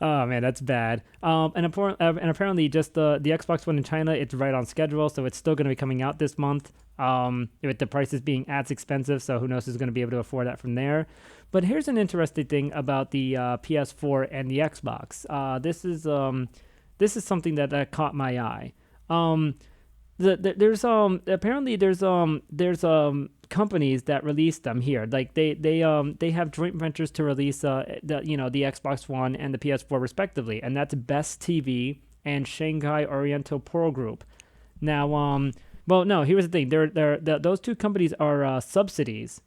Oh man, that's bad. And apparently, just the Xbox One in China, it's right on schedule, so it's still going to be coming out this month. With the prices being as expensive, so who knows who's going to be able to afford that from there. But here's an interesting thing about the PS4 and the Xbox. This is something that caught my eye. There's companies that release them here. Like they have joint ventures to release the Xbox One and the PS4 respectively, and that's Best TV and Shanghai Oriental Pro Group. Now, well, no, here's the thing. Those two companies are subsidiaries.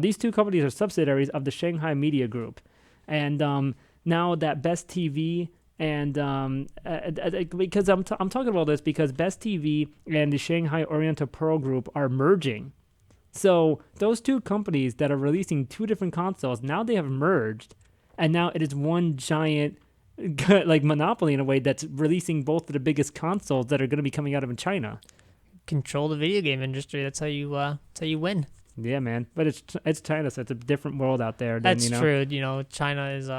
These two companies are subsidiaries of the Shanghai Media Group, and now that Best TV. And because I'm talking about this because Best TV and the Shanghai Oriental Pro Group are merging. So those two companies that are releasing two different consoles, now they have merged. And now it is one giant like monopoly in a way that's releasing both of the biggest consoles that are going to be coming out of China. Control the video game industry. That's how you win. Yeah, man. But it's China, so it's a different world out there. That's true. You know, China is...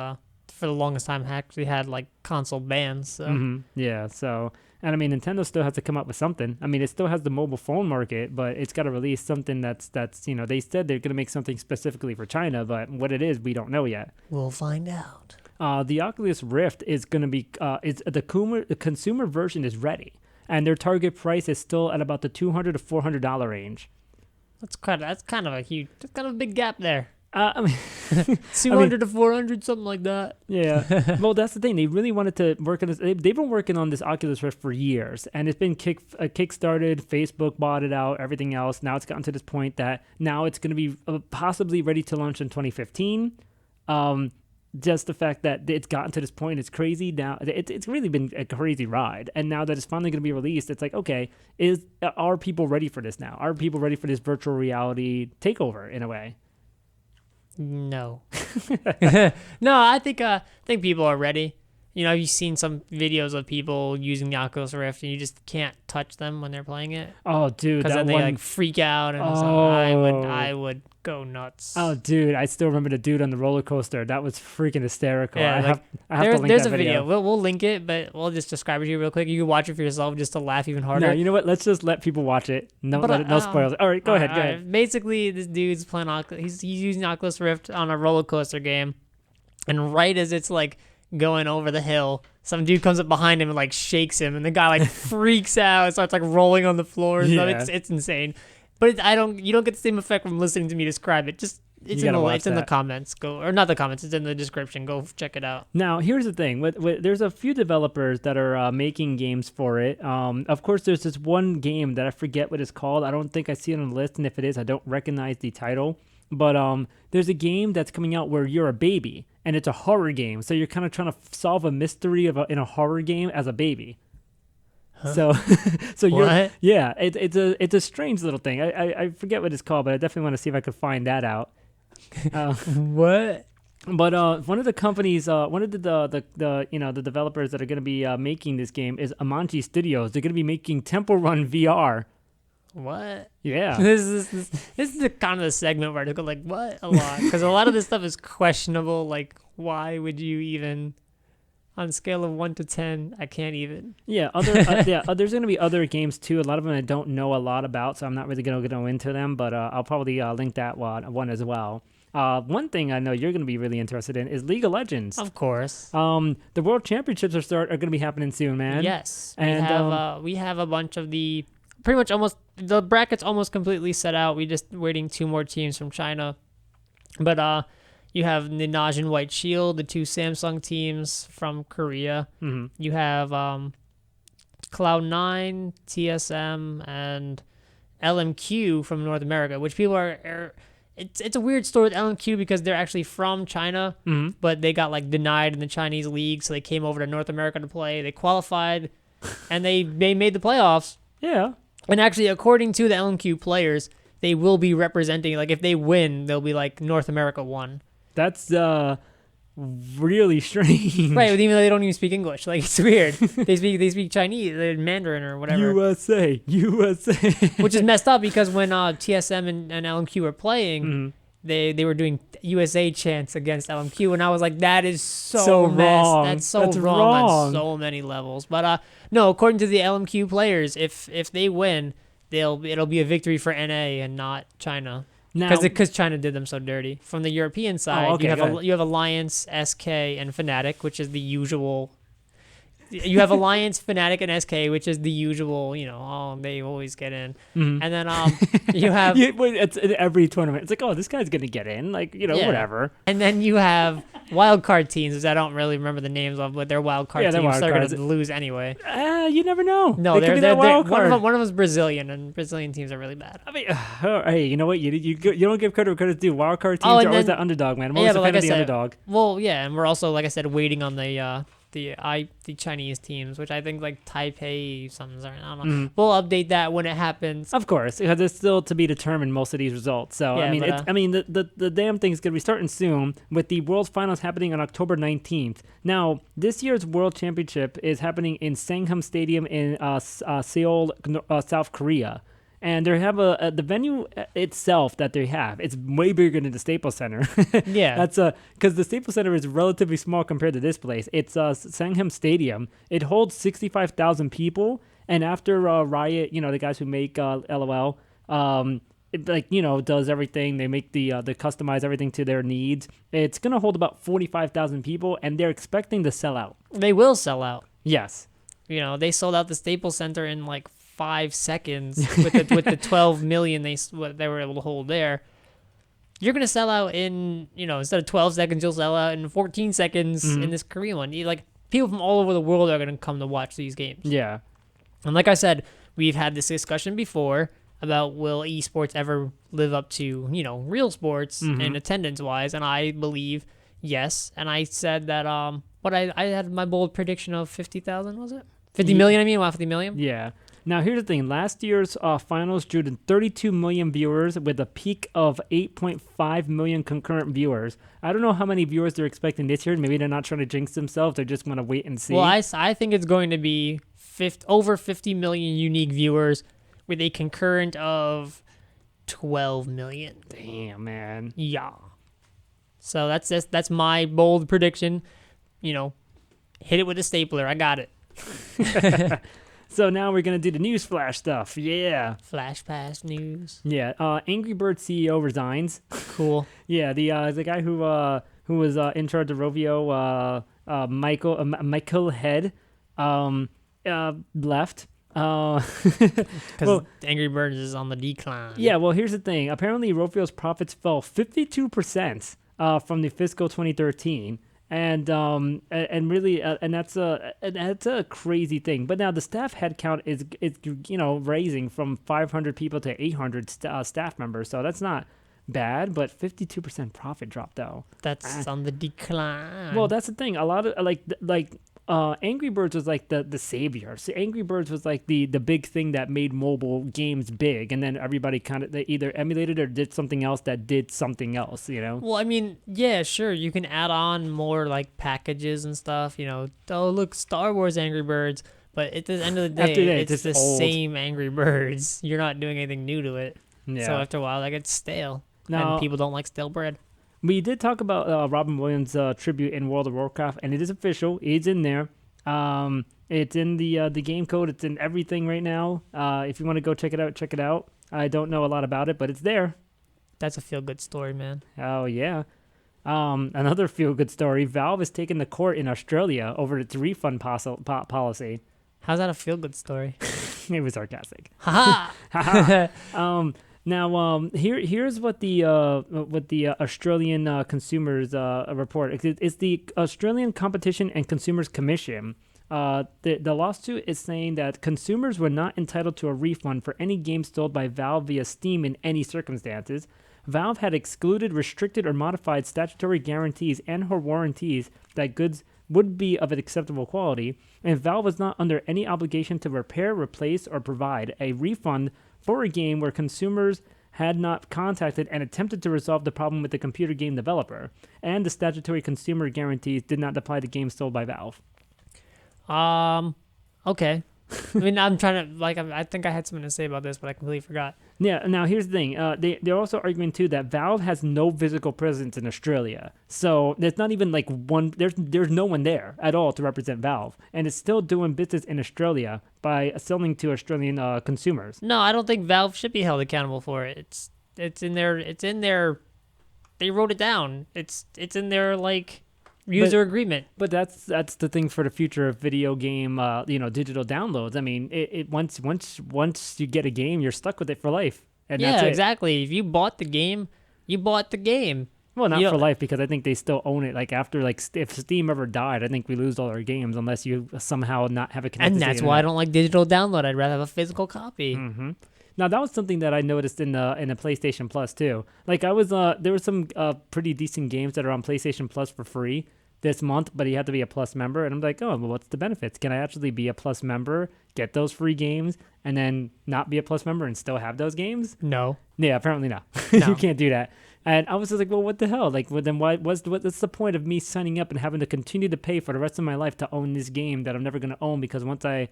for the longest time actually had like console bans. So. Mm-hmm. Yeah, so and I mean Nintendo still has to come up with something. I mean it still has the mobile phone market, but it's got to release something that's they said they're gonna make something specifically for China, but what it is we don't know yet. We'll find out. The Oculus Rift is gonna be the consumer version is ready, and their target price is still at about the $200 to $400 range. That's kind of a big gap there. I mean, 200 to 400, something like that. Yeah. Well, that's the thing. They really wanted to work on this. They've been working on this Oculus Rift for years, and it's been kickstarted. Facebook bought it out, everything else. Now it's gotten to this point that now it's going to be possibly ready to launch in 2015. Just the fact that it's gotten to this point is crazy. Now it's really been a crazy ride, and now that it's finally going to be released, it's like, okay, are people ready for this now? Are people ready for this virtual reality takeover in a way? No. No, I think people are ready. have you seen some videos of people using the Oculus Rift and you just can't touch them when they're playing it? Oh, dude, because that then they one. like freak out and I would go nuts. Oh, dude, I still remember the dude on the roller coaster. That was freaking hysterical. Yeah, I have to link there's that a video. We'll link it, but we'll just describe it to you real quick. You can watch it for yourself just to laugh even harder. No, you know what? Let's just let people watch it. No spoilers. All right, go ahead. Right. Basically, this dude's playing he's using Oculus Rift on a roller coaster game, and right as it's like going over the hill, some dude comes up behind him and like shakes him, and the guy like freaks out and starts like rolling on the floor and stuff. It's insane. But you don't get the same effect from listening to me describe it. Just it's in the comments. Not the comments. It's in the description. Go check it out. Now, here's the thing. There's a few developers that are making games for it. Of course, there's this one game that I forget what it's called. I don't think I see it on the list, and if it is, I don't recognize the title. But there's a game that's coming out where you're a baby, and it's a horror game. So you're kind of trying to solve a mystery in a horror game as a baby. Huh? So what? It's a strange little thing. I forget what it's called, but I definitely want to see if I could find that out. What? But one of the companies, one of the developers that are going to be making this game is Amanji Studios. They're going to be making Temple Run VR. What? Yeah. This is the kind of the segment where I go like, what? A lot. Because a lot of this stuff is questionable. Like, why would you even, on a scale of 1 to 10, I can't even. Yeah. There's going to be other games too. A lot of them I don't know a lot about, so I'm not really going to go into them, but I'll probably link that one as well. One thing I know you're going to be really interested in is League of Legends. Of course. The World Championships are going to be happening soon, man. Yes. And we have a bunch of pretty much almost the bracket's almost completely set out. We just waiting 2 more teams from China, but you have the Najin White Shield, the 2 Samsung teams from Korea. Mm-hmm. You have Cloud9, TSM, and LMQ from North America, which people are it's a weird story with LMQ because they're actually from China, mm-hmm. but they got like denied in the Chinese league, so they came over to North America to play. They qualified, and they made the playoffs. Yeah. And actually, according to the LMQ players, they will be representing, like, if they win, they'll be, like, North America won. That's really strange. Right, even though they don't even speak English. Like, it's weird. They speak Chinese, Mandarin or whatever. USA. Which is messed up because when TSM and LMQ were playing, mm-hmm. they were doing USA chants against LMQ, and I was like, that is so wrong. That's so wrong on so many levels. But no, according to the LMQ players, if they win, it'll be a victory for NA and not China. Because China did them so dirty. From the European side, you have Alliance, SK, and Fnatic, which is the usual. You have Alliance, Fnatic, and SK, which is the usual, they always get in. Mm-hmm. And then you have... it's in every tournament. It's like, oh, this guy's going to get in. Like, whatever. And then you have wildcard teams, which I don't really remember the names of, but they're wildcard teams, so they're going to lose anyway. You never know. No, they're one of them is Brazilian, and Brazilian teams are really bad. I mean, hey, you know what? You don't give credit where credit's due. Wildcard teams are always that underdog, man. I'm always a fan of the underdog. Well, yeah, and we're also, like I said, waiting on the Chinese teams, which I think like Taipei something's. I don't know. Mm-hmm. We'll update that when it happens. Of course, because it's still to be determined most of these results. So yeah, the damn thing's gonna be starting soon with the World Finals happening on October 19th. Now, this year's World Championship is happening in Sangham Stadium in Seoul, South Korea. And they have the venue itself that they have. It's way bigger than the Staples Center. Yeah, that's because the Staples Center is relatively small compared to this place. It's Sangham Stadium. It holds 65,000 people. And after Riot, the guys who make LOL, does everything. They make they customize everything to their needs. It's gonna hold about 45,000 people, and they're expecting to sell out. They will sell out. Yes. They sold out the Staples Center in like 5 seconds with the 12 million they were able to hold there. You're gonna sell out in instead of 12 seconds, you'll sell out in 14 seconds in this Korean one. People from all over the world are gonna come to watch these games. Yeah, and like I said, we've had this discussion before about will esports ever live up to real sports and attendance wise, and I believe yes. And I said that I had my bold prediction of 50,000, was it 50 million? I mean, 50 million. Yeah. Now, here's the thing. Last year's finals drew to 32 million viewers with a peak of 8.5 million concurrent viewers. I don't know how many viewers they're expecting this year. Maybe they're not trying to jinx themselves. They're just going to wait and see. Well, I think it's going to be over 50 million unique viewers with a concurrent of 12 million. Damn, man. Yeah. So that's my bold prediction. You know, hit it with a stapler. I got it. So now we're going to do the news flash stuff. Yeah. Flash pass news. Yeah. Angry Birds CEO resigns. Cool. Yeah. The guy who was in charge of Rovio, Michael Head, left. Because Angry Birds is on the decline. Yeah. Well, here's the thing. Apparently, Rovio's profits fell 52% from the fiscal 2013. And really, and that's a crazy thing. But now the staff headcount is raising from 500 people to 800 staff members. So that's not bad. But 52% profit drop though. That's on the decline. Well, that's the thing. A lot of like Angry Birds was like the savior. So Angry Birds was like the big thing that made mobile games big, and then everybody kind of either emulated or did something else that did something else, Well, I mean, yeah, sure, you can add on more like packages and stuff, Oh, look, Star Wars Angry Birds, but at the end of the day, it's the same Angry Birds. You're not doing anything new to it. Yeah. So after a while, that gets stale, and people don't like stale bread. We did talk about Robin Williams' tribute in World of Warcraft, and it is official. It's in there. It's in the game code. It's in everything right now. If you want to go check it out, check it out. I don't know a lot about it, but it's there. That's a feel-good story, man. Oh, yeah. Another feel-good story. Valve is taking the court in Australia over its refund policy. How's that a feel-good story? It was sarcastic. Ha Now, here's what the Australian consumers report. It's the Australian Competition and Consumers Commission. The lawsuit is saying that consumers were not entitled to a refund for any games sold by Valve via Steam in any circumstances. Valve had excluded, restricted, or modified statutory guarantees and or warranties that goods would be of an acceptable quality, and Valve was not under any obligation to repair, replace, or provide a refund for a game where consumers had not contacted and attempted to resolve the problem with the computer game developer, and the statutory consumer guarantees did not apply to games sold by Valve. Okay. I mean, I'm trying to, I think I had something to say about this, but I completely forgot. Yeah, now here's the thing. They're also arguing, too, that Valve has no physical presence in Australia. So there's not even, there's no one there at all to represent Valve. And it's still doing business in Australia by selling to Australian consumers. No, I don't think Valve should be held accountable for it. It's in their, they wrote it down. It's in their, user agreement. But that's the thing for the future of video game, digital downloads. I mean, it once you get a game, you're stuck with it for life. And that's it. Exactly. If you bought the game, you bought the game. Well, not for life, because I think they still own it. After if Steam ever died, I think we lose all our games unless you somehow not have a connection. And that's why I don't like digital download. I'd rather have a physical copy. Mm-hmm. Now that was something that I noticed in the PlayStation Plus too. There were some pretty decent games that are on PlayStation Plus for free this month, but you have to be a Plus member. And I'm like, oh, well, what's the benefits? Can I actually be a Plus member, get those free games, and then not be a Plus member and still have those games? No. Yeah, apparently not. No. You can't do that. And I was just like, well, what the hell? Then what's the point of me signing up and having to continue to pay for the rest of my life to own this game that I'm never going to own, because once I,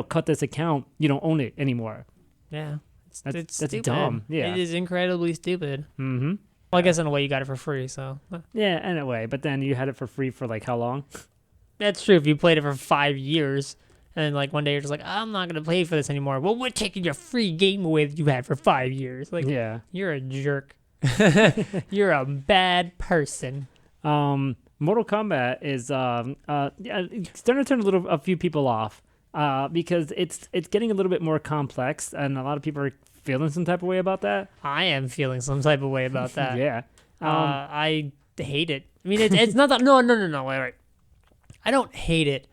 cut this account, you don't own it anymore. Yeah. It's that's stupid. dumb. Yeah. It is incredibly stupid. Mm-hmm. Well, I guess in a way you got it for free, so. Yeah, in a way. But then you had it for free for how long? That's true. If you played it for 5 years, and then one day you're just like, I'm not going to play for this anymore. Well, we're taking your free game away that you had for 5 years. Yeah. You're a jerk. You're a bad person. Mortal Kombat is starting to turn a few people off because it's getting a little bit more complex, and a lot of people are feeling some type of way about that. I am feeling some type of way about that. Yeah. I hate it. I mean, it's not that. No. Wait. I don't hate it.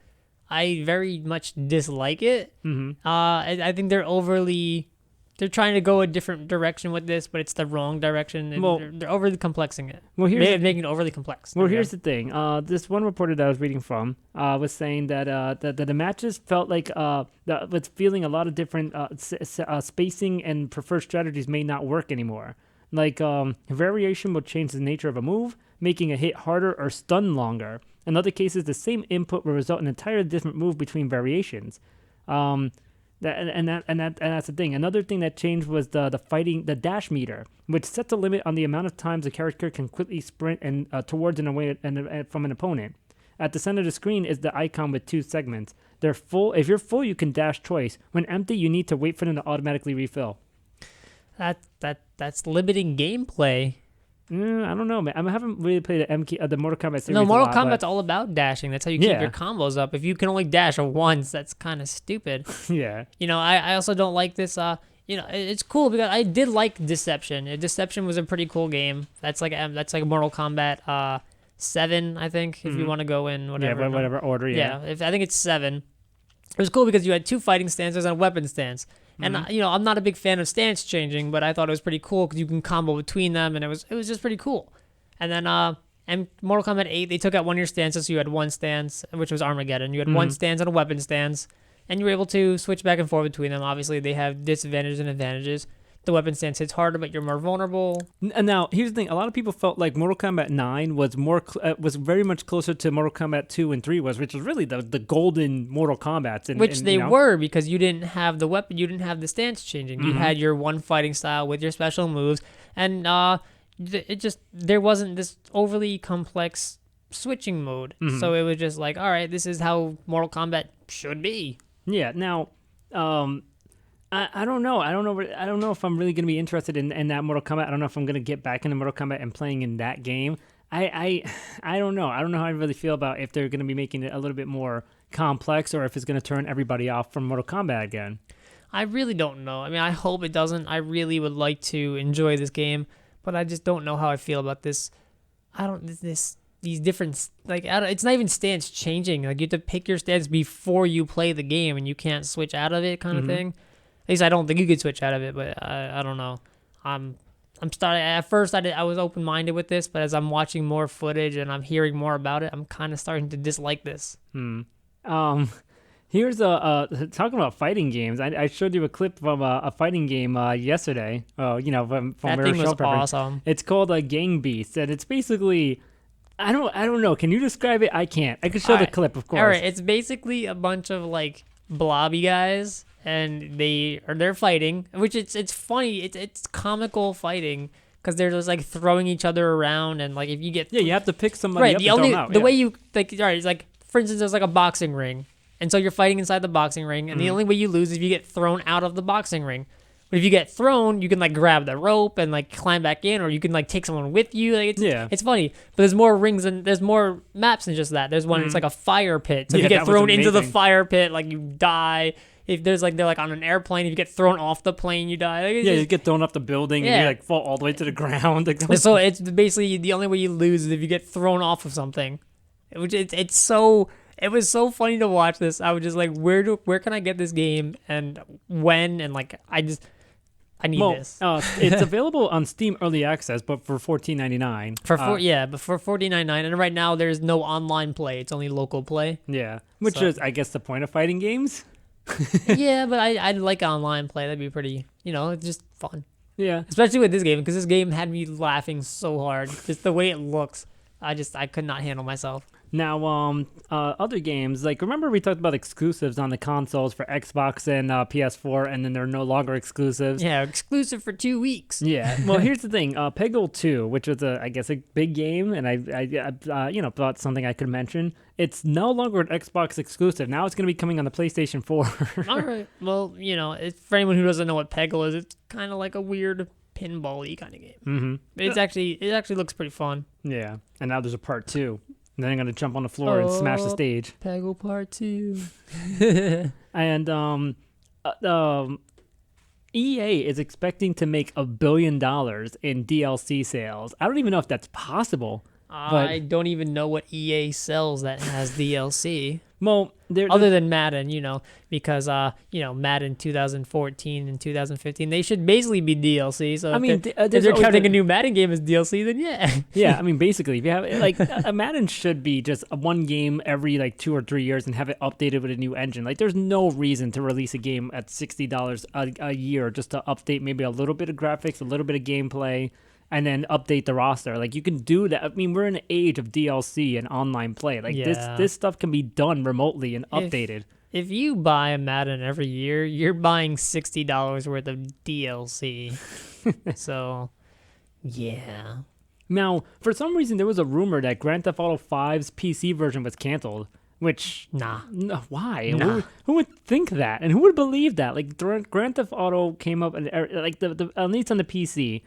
I very much dislike it. Mm-hmm. I think they're overly they're trying to go a different direction with this, but it's the wrong direction. And Well, they're overly complexing it. Well, Making it overly complex. Well, here's the thing. This one reporter that I was reading from was saying that the matches felt like was feeling a lot of different spacing and preferred strategies may not work anymore. Like variation will change the nature of a move, making a hit harder or stun longer. In other cases, the same input will result in an entirely different move between variations. That's the thing. Another thing that changed was the dash meter, which sets a limit on the amount of times a character can quickly sprint and towards and away from an opponent. At the center of the screen is the icon with 2 segments. They're full. If you're full, you can dash twice. When empty, you need to wait for them to automatically refill. That's limiting gameplay. I don't know, man. I haven't really played the Mortal Kombat series. No, Mortal Kombat's all about dashing. That's how you keep your combos up. If you can only dash once, that's kind of stupid. Yeah. I also don't like this. It's cool because I did like Deception. Deception was a pretty cool game. That's like Mortal Kombat 7, I think, if you want to go in whatever. Yeah, whatever order. Yeah. I think it's 7. It was cool because you had 2 fighting stances and a weapon stance. And I'm not a big fan of stance changing, but I thought it was pretty cool because you can combo between them, and it was just pretty cool. And then and Mortal Kombat 8, they took out one of your stances, so you had one stance, which was Armageddon. You had one stance and a weapon stance, and you were able to switch back and forth between them. Obviously, they have disadvantages and advantages. The weapon stance hits harder, but you're more vulnerable. And now, here's the thing. A lot of people felt like Mortal Kombat 9 was was very much closer to Mortal Kombat 2 and 3 which was really the golden Mortal Kombats. Which they were, because you didn't have the weapon, you didn't have the stance changing. You had your one fighting style with your special moves, and there wasn't this overly complex switching mode. So it was just like, all right, this is how Mortal Kombat should be. Yeah. Now, I don't know. I don't know if I'm really going to be interested in that Mortal Kombat. I don't know if I'm going to get back into Mortal Kombat and playing in that game. I don't know. I don't know how I really feel about if they're going to be making it a little bit more complex or if it's going to turn everybody off from Mortal Kombat again. I really don't know. I mean, I hope it doesn't. I really would like to enjoy this game, but I just don't know how I feel about this. These different, it's not even stance changing. Like, you have to pick your stance before you play the game, and you can't switch out of it, kind of thing. At least I don't think you could switch out of it, but I don't know. I'm starting. At first, I was open-minded with this, but as I'm watching more footage and I'm hearing more about it, I'm kind of starting to dislike this. Here's talking about fighting games. I showed you a clip from a fighting game yesterday. From that thing was awesome. It's called Gang Beasts, and it's basically. I don't know. Can you describe it? I can't. I can show the clip, of course. All right, it's basically a bunch of blobby guys, and they're fighting, which it's funny. It's comical fighting because they're just throwing each other around, and if you get you have to pick somebody up and throw them out. The way you all right, it's for instance, there's a boxing ring, and so you're fighting inside the boxing ring, and the only way you lose is if you get thrown out of the boxing ring. But if you get thrown, you can grab the rope and climb back in, or you can take someone with you. It's funny. But there's more rings and there's more maps than just that. There's one. It's a fire pit. So if you get thrown into the fire pit, you die. If there's they're on an airplane, if you get thrown off the plane, you die. You get thrown off the building and you fall all the way to the ground. So it's basically the only way you lose is if you get thrown off of something. It was so funny to watch this. I was just where can I get this game and when, and I need this. It's available on Steam Early Access, but for $14.99. But for $14.99, and right now there's no online play; it's only local play. Yeah, which is, I guess, the point of fighting games. Yeah, but I'd like online play. That'd be pretty, it's just fun. Yeah, especially with this game, because this game had me laughing so hard. Just the way it looks, I could not handle myself. Now, other games, remember we talked about exclusives on the consoles for Xbox and PS4, and then they're no longer exclusives? Yeah, exclusive for 2 weeks. Yeah. Well, here's the thing. Peggle 2, which was, I guess, a big game, and I thought something I could mention. It's no longer an Xbox exclusive. Now it's going to be coming on the PlayStation 4. All right. Well, for anyone who doesn't know what Peggle is, it's kind of like a weird pinball-y kind of game. Mm-hmm. It actually looks pretty fun. Yeah. And now there's a part 2. And then I'm going to jump on the floor and smash the stage. Peggle Part 2. And EA is expecting to make $1 billion in DLC sales. I don't even know if that's possible. I don't even know what EA sells that has DLC. Well, other than Madden, because Madden 2014 and 2015, they should basically be DLC. So if they're counting a new Madden game as DLC, then yeah. Yeah, I mean, basically, if you have a Madden should be just one game every 2 or 3 years and have it updated with a new engine. Like, there's no reason to release a game at $60 a year just to update maybe a little bit of graphics, a little bit of gameplay, and then update the roster. Like, you can do that. I mean, we're in an age of DLC and online play. Like, this stuff can be done remotely and updated. If you buy a Madden every year, you're buying $60 worth of DLC. So, yeah. Now, for some reason, there was a rumor that Grand Theft Auto 5's PC version was canceled. Which, no, why? Nah. Who would think that? And who would believe that? Like, Grand Theft Auto came up, and like the at least on the PC,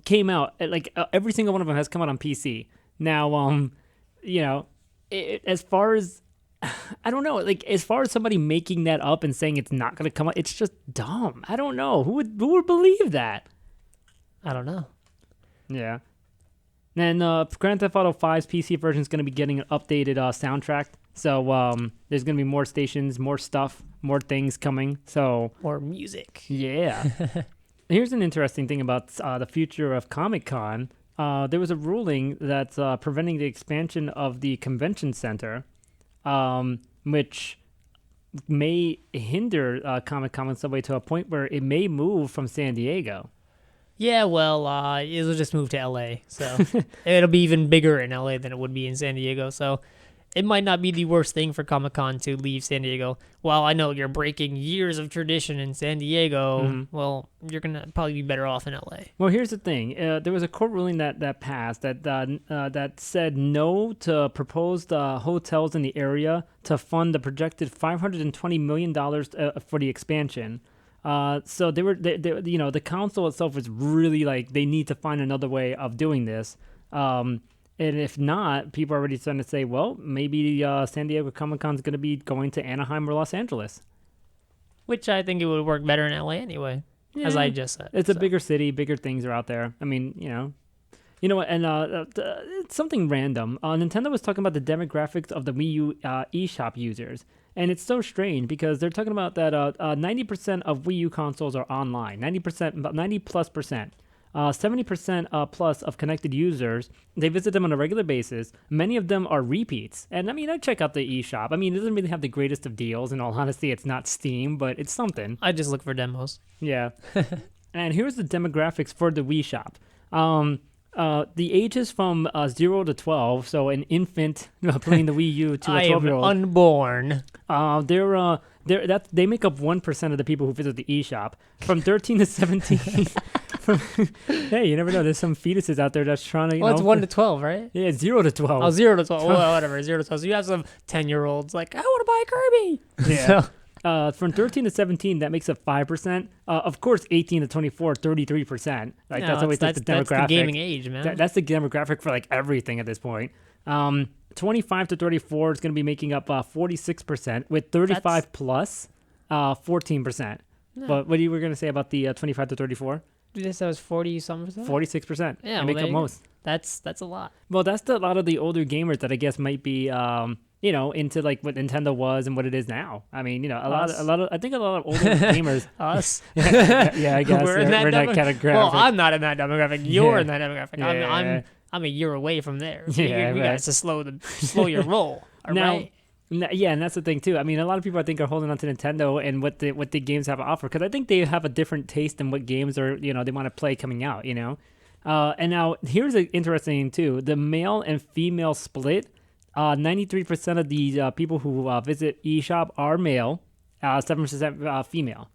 came out, every single one of them has come out on PC. Now, as far as, I don't know, like, as far as somebody making that up and saying it's not going to come out, it's just dumb. I don't know. Who would believe that? I don't know. Yeah. And Grand Theft Auto 5's PC version is going to be getting an updated soundtrack. So there's going to be more stations, more stuff, more things coming. So more music. Yeah. Here's an interesting thing about the future of Comic-Con. There was a ruling that's preventing the expansion of the convention center, which may hinder Comic-Con in some way to a point where it may move from San Diego. Yeah, well, it'll just move to LA, so it'll be even bigger in LA than it would be in San Diego, so it might not be the worst thing for Comic-Con to leave San Diego. While I know you're breaking years of tradition in San Diego, well, you're going to probably be better off in LA. Well, here's the thing. There was a court ruling that passed that said no to proposed hotels in the area to fund the projected $520 million for the expansion. So the council itself was really they need to find another way of doing this. And if not, people are already starting to say, well, maybe San Diego Comic-Con is going to be going to Anaheim or Los Angeles. Which I think it would work better in LA anyway, as I just said. It's a bigger city, bigger things are out there. I mean, You know what? And it's something random. Nintendo was talking about the demographics of the Wii U eShop users. And it's so strange because they're talking about that 90% of Wii U consoles are online. 90+%. 70% plus of connected users, they visit them on a regular basis. Many of them are repeats. And I mean, I check out the eShop. I mean, it doesn't really have the greatest of deals. In all honesty, it's not Steam, but it's something. I just look for demos. Yeah. And here's the demographics for the Wii Shop. The ages from 0 to 12, so an infant playing the Wii U to a 12-year-old. I am unborn. They make up 1% of the people who visit the eShop. From 13 to 17. Hey, you never know. There's some fetuses out there that's trying to, it's 1 to 12, right? Yeah, 0 to 12. Oh, 0 to 12. Well, whatever, 0 to 12. So you have some 10-year-olds like, I want to buy Kirby. Yeah. From 13 to 17, that makes up 5%. Of course, 18 to 24, 33%. That's always the demographic. That's the gaming age, man. That's the demographic for everything at this point. 25 to 34 is going to be making up 46%, with 35 plus 14%. No. But what you were going to say about the 25 to 34? You just said it was 40-something%? 46%. Yeah, they make up most. That's a lot. Well, that's a lot of the older gamers that I guess might be into what Nintendo was and what it is now. I mean, I think a lot of older gamers. Us? Yeah, I guess. We're in that demographic. Well, I'm not in that demographic. You're in that demographic. Yeah. I'm a year away from there. So yeah, you guys to slow your roll. Right? Yeah, and that's the thing too. I mean, a lot of people I think are holding on to Nintendo and what the games have to offer, because I think they have a different taste in what games are they want to play coming out. And now here's an interesting thing too: the male and female split. 93% of the people who visit eShop are male, 7% female.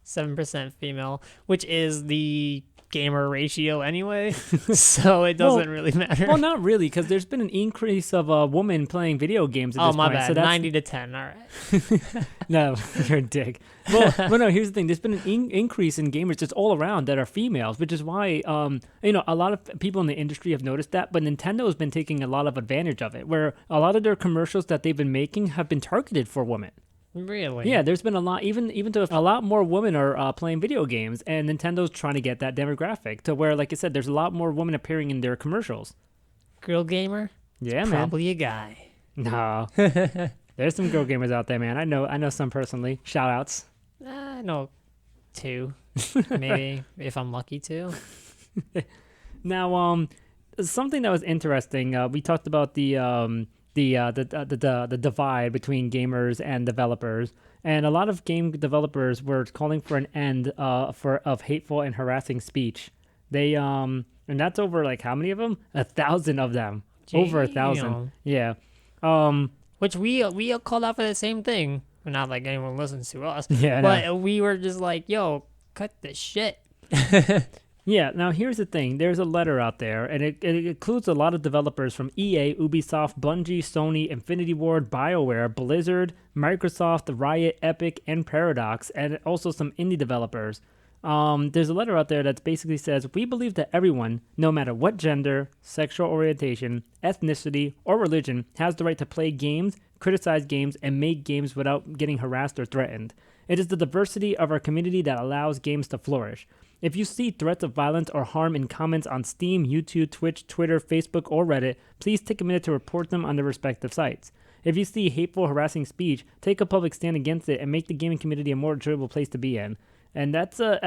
7% female, which is the gamer ratio anyway, so it doesn't really matter. Well, not really, because there's been an increase of women playing video games at this point. Oh, my bad. So 90 to 10, all right. No, you're a dick. Well, no, here's the thing. There's been an increase in gamers just all around that are females, which is why, a lot of people in the industry have noticed that, but Nintendo has been taking a lot of advantage of it, where a lot of their commercials that they've been making have been targeted for women. Really? Yeah, there's been a lot, even to a lot more women are playing video games, and Nintendo's trying to get that demographic to where, like I said, there's a lot more women appearing in their commercials. Girl gamer? Yeah, Probably a guy. No. There's some girl gamers out there, man. I know some personally. Shout outs. I know 2, maybe if I'm lucky to. Now, something that was interesting. We talked about the divide between gamers and developers, and a lot of game developers were calling for an end of hateful and harassing speech. They and that's over like how many of them? 1,000 of them. Over 1,000. Yeah. Which we called out for the same thing. Not like anyone listens to us. Yeah. But we were just like, yo, cut the shit. Yeah, now here's the thing. There's a letter out there, and it includes a lot of developers from EA, Ubisoft, Bungie, Sony, Infinity Ward, BioWare, Blizzard, Microsoft, Riot, Epic, and Paradox, and also some indie developers. There's a letter out there that basically says, we believe that everyone, no matter what gender, sexual orientation, ethnicity, or religion, has the right to play games, criticize games, and make games without getting harassed or threatened. It is the diversity of our community that allows games to flourish. If you see threats of violence or harm in comments on Steam, YouTube, Twitch, Twitter, Facebook, or Reddit, please take a minute to report them on the respective sites. If you see hateful, harassing speech, take a public stand against it and make the gaming community a more enjoyable place to be in. And that's a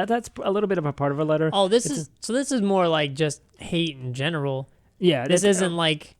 little bit of a part of a letter. Oh, this is more like just hate in general. Yeah, this isn't like,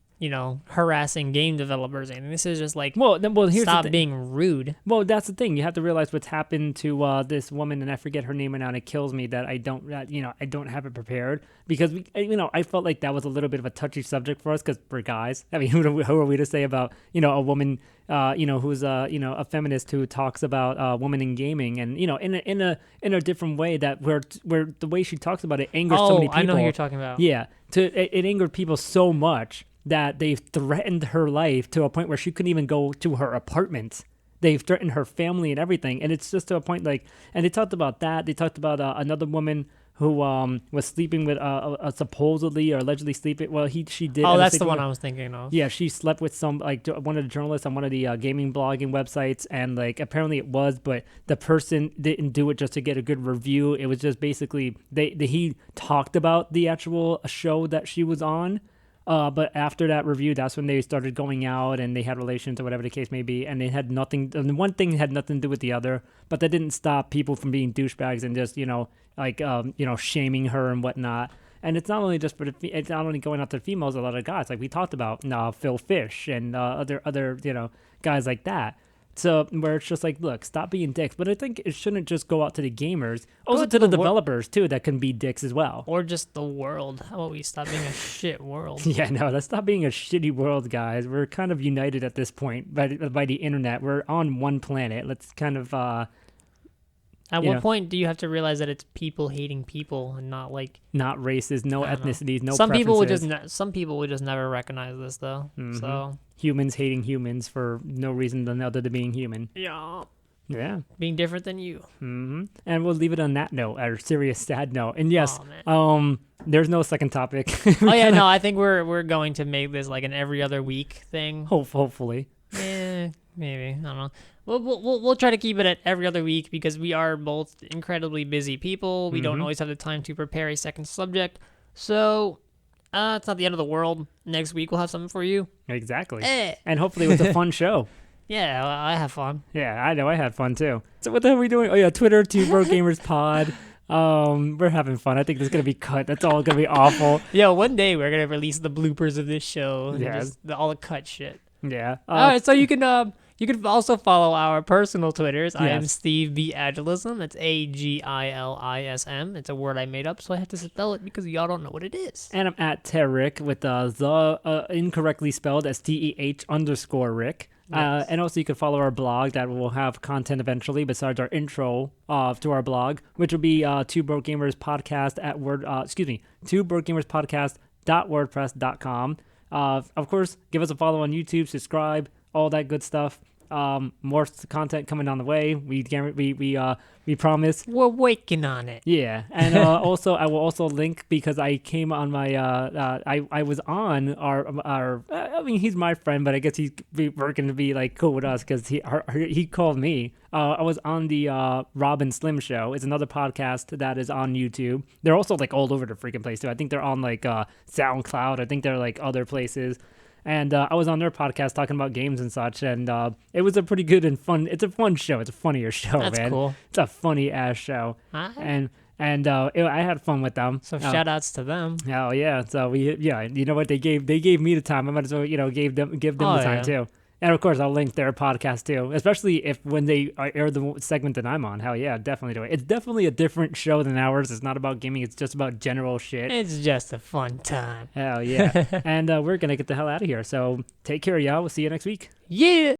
harassing game developers. And this is just like, here's stop being rude. Well, that's the thing. You have to realize what's happened to this woman, and I forget her name right now, and it kills me that I don't have it prepared because I felt like that was a little bit of a touchy subject for us because we're guys. I mean, who are we to say about a woman, who's a feminist who talks about women in gaming, and in a different way that where the way she talks about it angers so many people. I know who you're talking about. Yeah, it angered people so much that they've threatened her life to a point where she couldn't even go to her apartment. They've threatened her family and everything. And it's just to a point and they talked about that. They talked about another woman who was sleeping with supposedly or allegedly sleeping. Well, she did. Oh, that's the one I was thinking of. Yeah, she slept with one of the journalists on one of the gaming blogging websites, and apparently it was, but the person didn't do it just to get a good review. It was just basically he talked about the actual show that she was on. But after that review, that's when they started going out and they had relations or whatever the case may be, and they had nothing. And one thing had nothing to do with the other, but that didn't stop people from being douchebags and just shaming her and whatnot. And it's not only just it's not only going after females. A lot of guys, like we talked about, Phil Fish and other guys like that. So where it's just like, look, stop being dicks. But I think it shouldn't just go out to the gamers, also to the developers too, that can be dicks as well. Or just the world. How about we stop being a shit world? Yeah, no, let's stop being a shitty world, guys. We're kind of united at this point by the internet. We're on one planet. Let's kind of At what point do you have to realize that it's people hating people and not races, no ethnicities, no some preferences. Some people would just never recognize this though. Mm-hmm. So humans hating humans for no reason other than being human. Yeah. Being different than you. Mm-hmm. And we'll leave it on that note, a serious, sad note. And yes, there's no second topic. I think we're going to make this like an every other week thing. Hopefully. Yeah, maybe. I don't know. We'll try to keep it at every other week because we are both incredibly busy people. We don't always have the time to prepare a second subject. So it's not the end of the world. Next week we'll have something for you. Exactly. And hopefully it was a fun show. Yeah, I have fun. Yeah, I know. I had fun too. So what the hell are we doing? Oh yeah, Twitter, 2BroGamers Pod. We're having fun. I think this is gonna be cut. That's all gonna be awful. Yo, one day we're gonna release the bloopers of this show. Yeah, all the cut shit. Yeah. All right, so you can also follow our personal Twitters. Yes. I am Steve B. Agilism. It's Agilism. It's a word I made up, so I have to spell it because y'all don't know what it is. And I'm at Terrick with the incorrectly spelled STEH_Rick. Yes. And also you can follow our blog that will have content eventually besides our intro to our blog, which will be 2BroGamers Podcast at 2BroGamers Podcast.wordpress.com. Of course, give us a follow on YouTube, subscribe, all that good stuff. More content coming down the way. We promise. We're working on it. Yeah, and also I will also link because I came on my I was on our I mean he's my friend, but I guess he's working to be like cool with us because he called me. I was on the Rob and Slim show. It's another podcast that is on YouTube. They're also like all over the freaking place too. I think they're on like SoundCloud. I think they're like other places. And I was on their podcast talking about games and such, and it was a pretty good and fun. It's a fun show. It's a funnier show, That's man. cool. It's a funny ass show, and I had fun with them. So shout outs to them. Oh yeah. So you know what, they gave me the time. I might as well give them the time too. And of course, I'll link their podcast too, especially if when they air the segment that I'm on. Hell yeah, definitely do it. It's definitely a different show than ours. It's not about gaming. It's just about general shit. It's just a fun time. Hell yeah. And we're going to get the hell out of here. So take care, y'all. We'll see you next week. Yeah.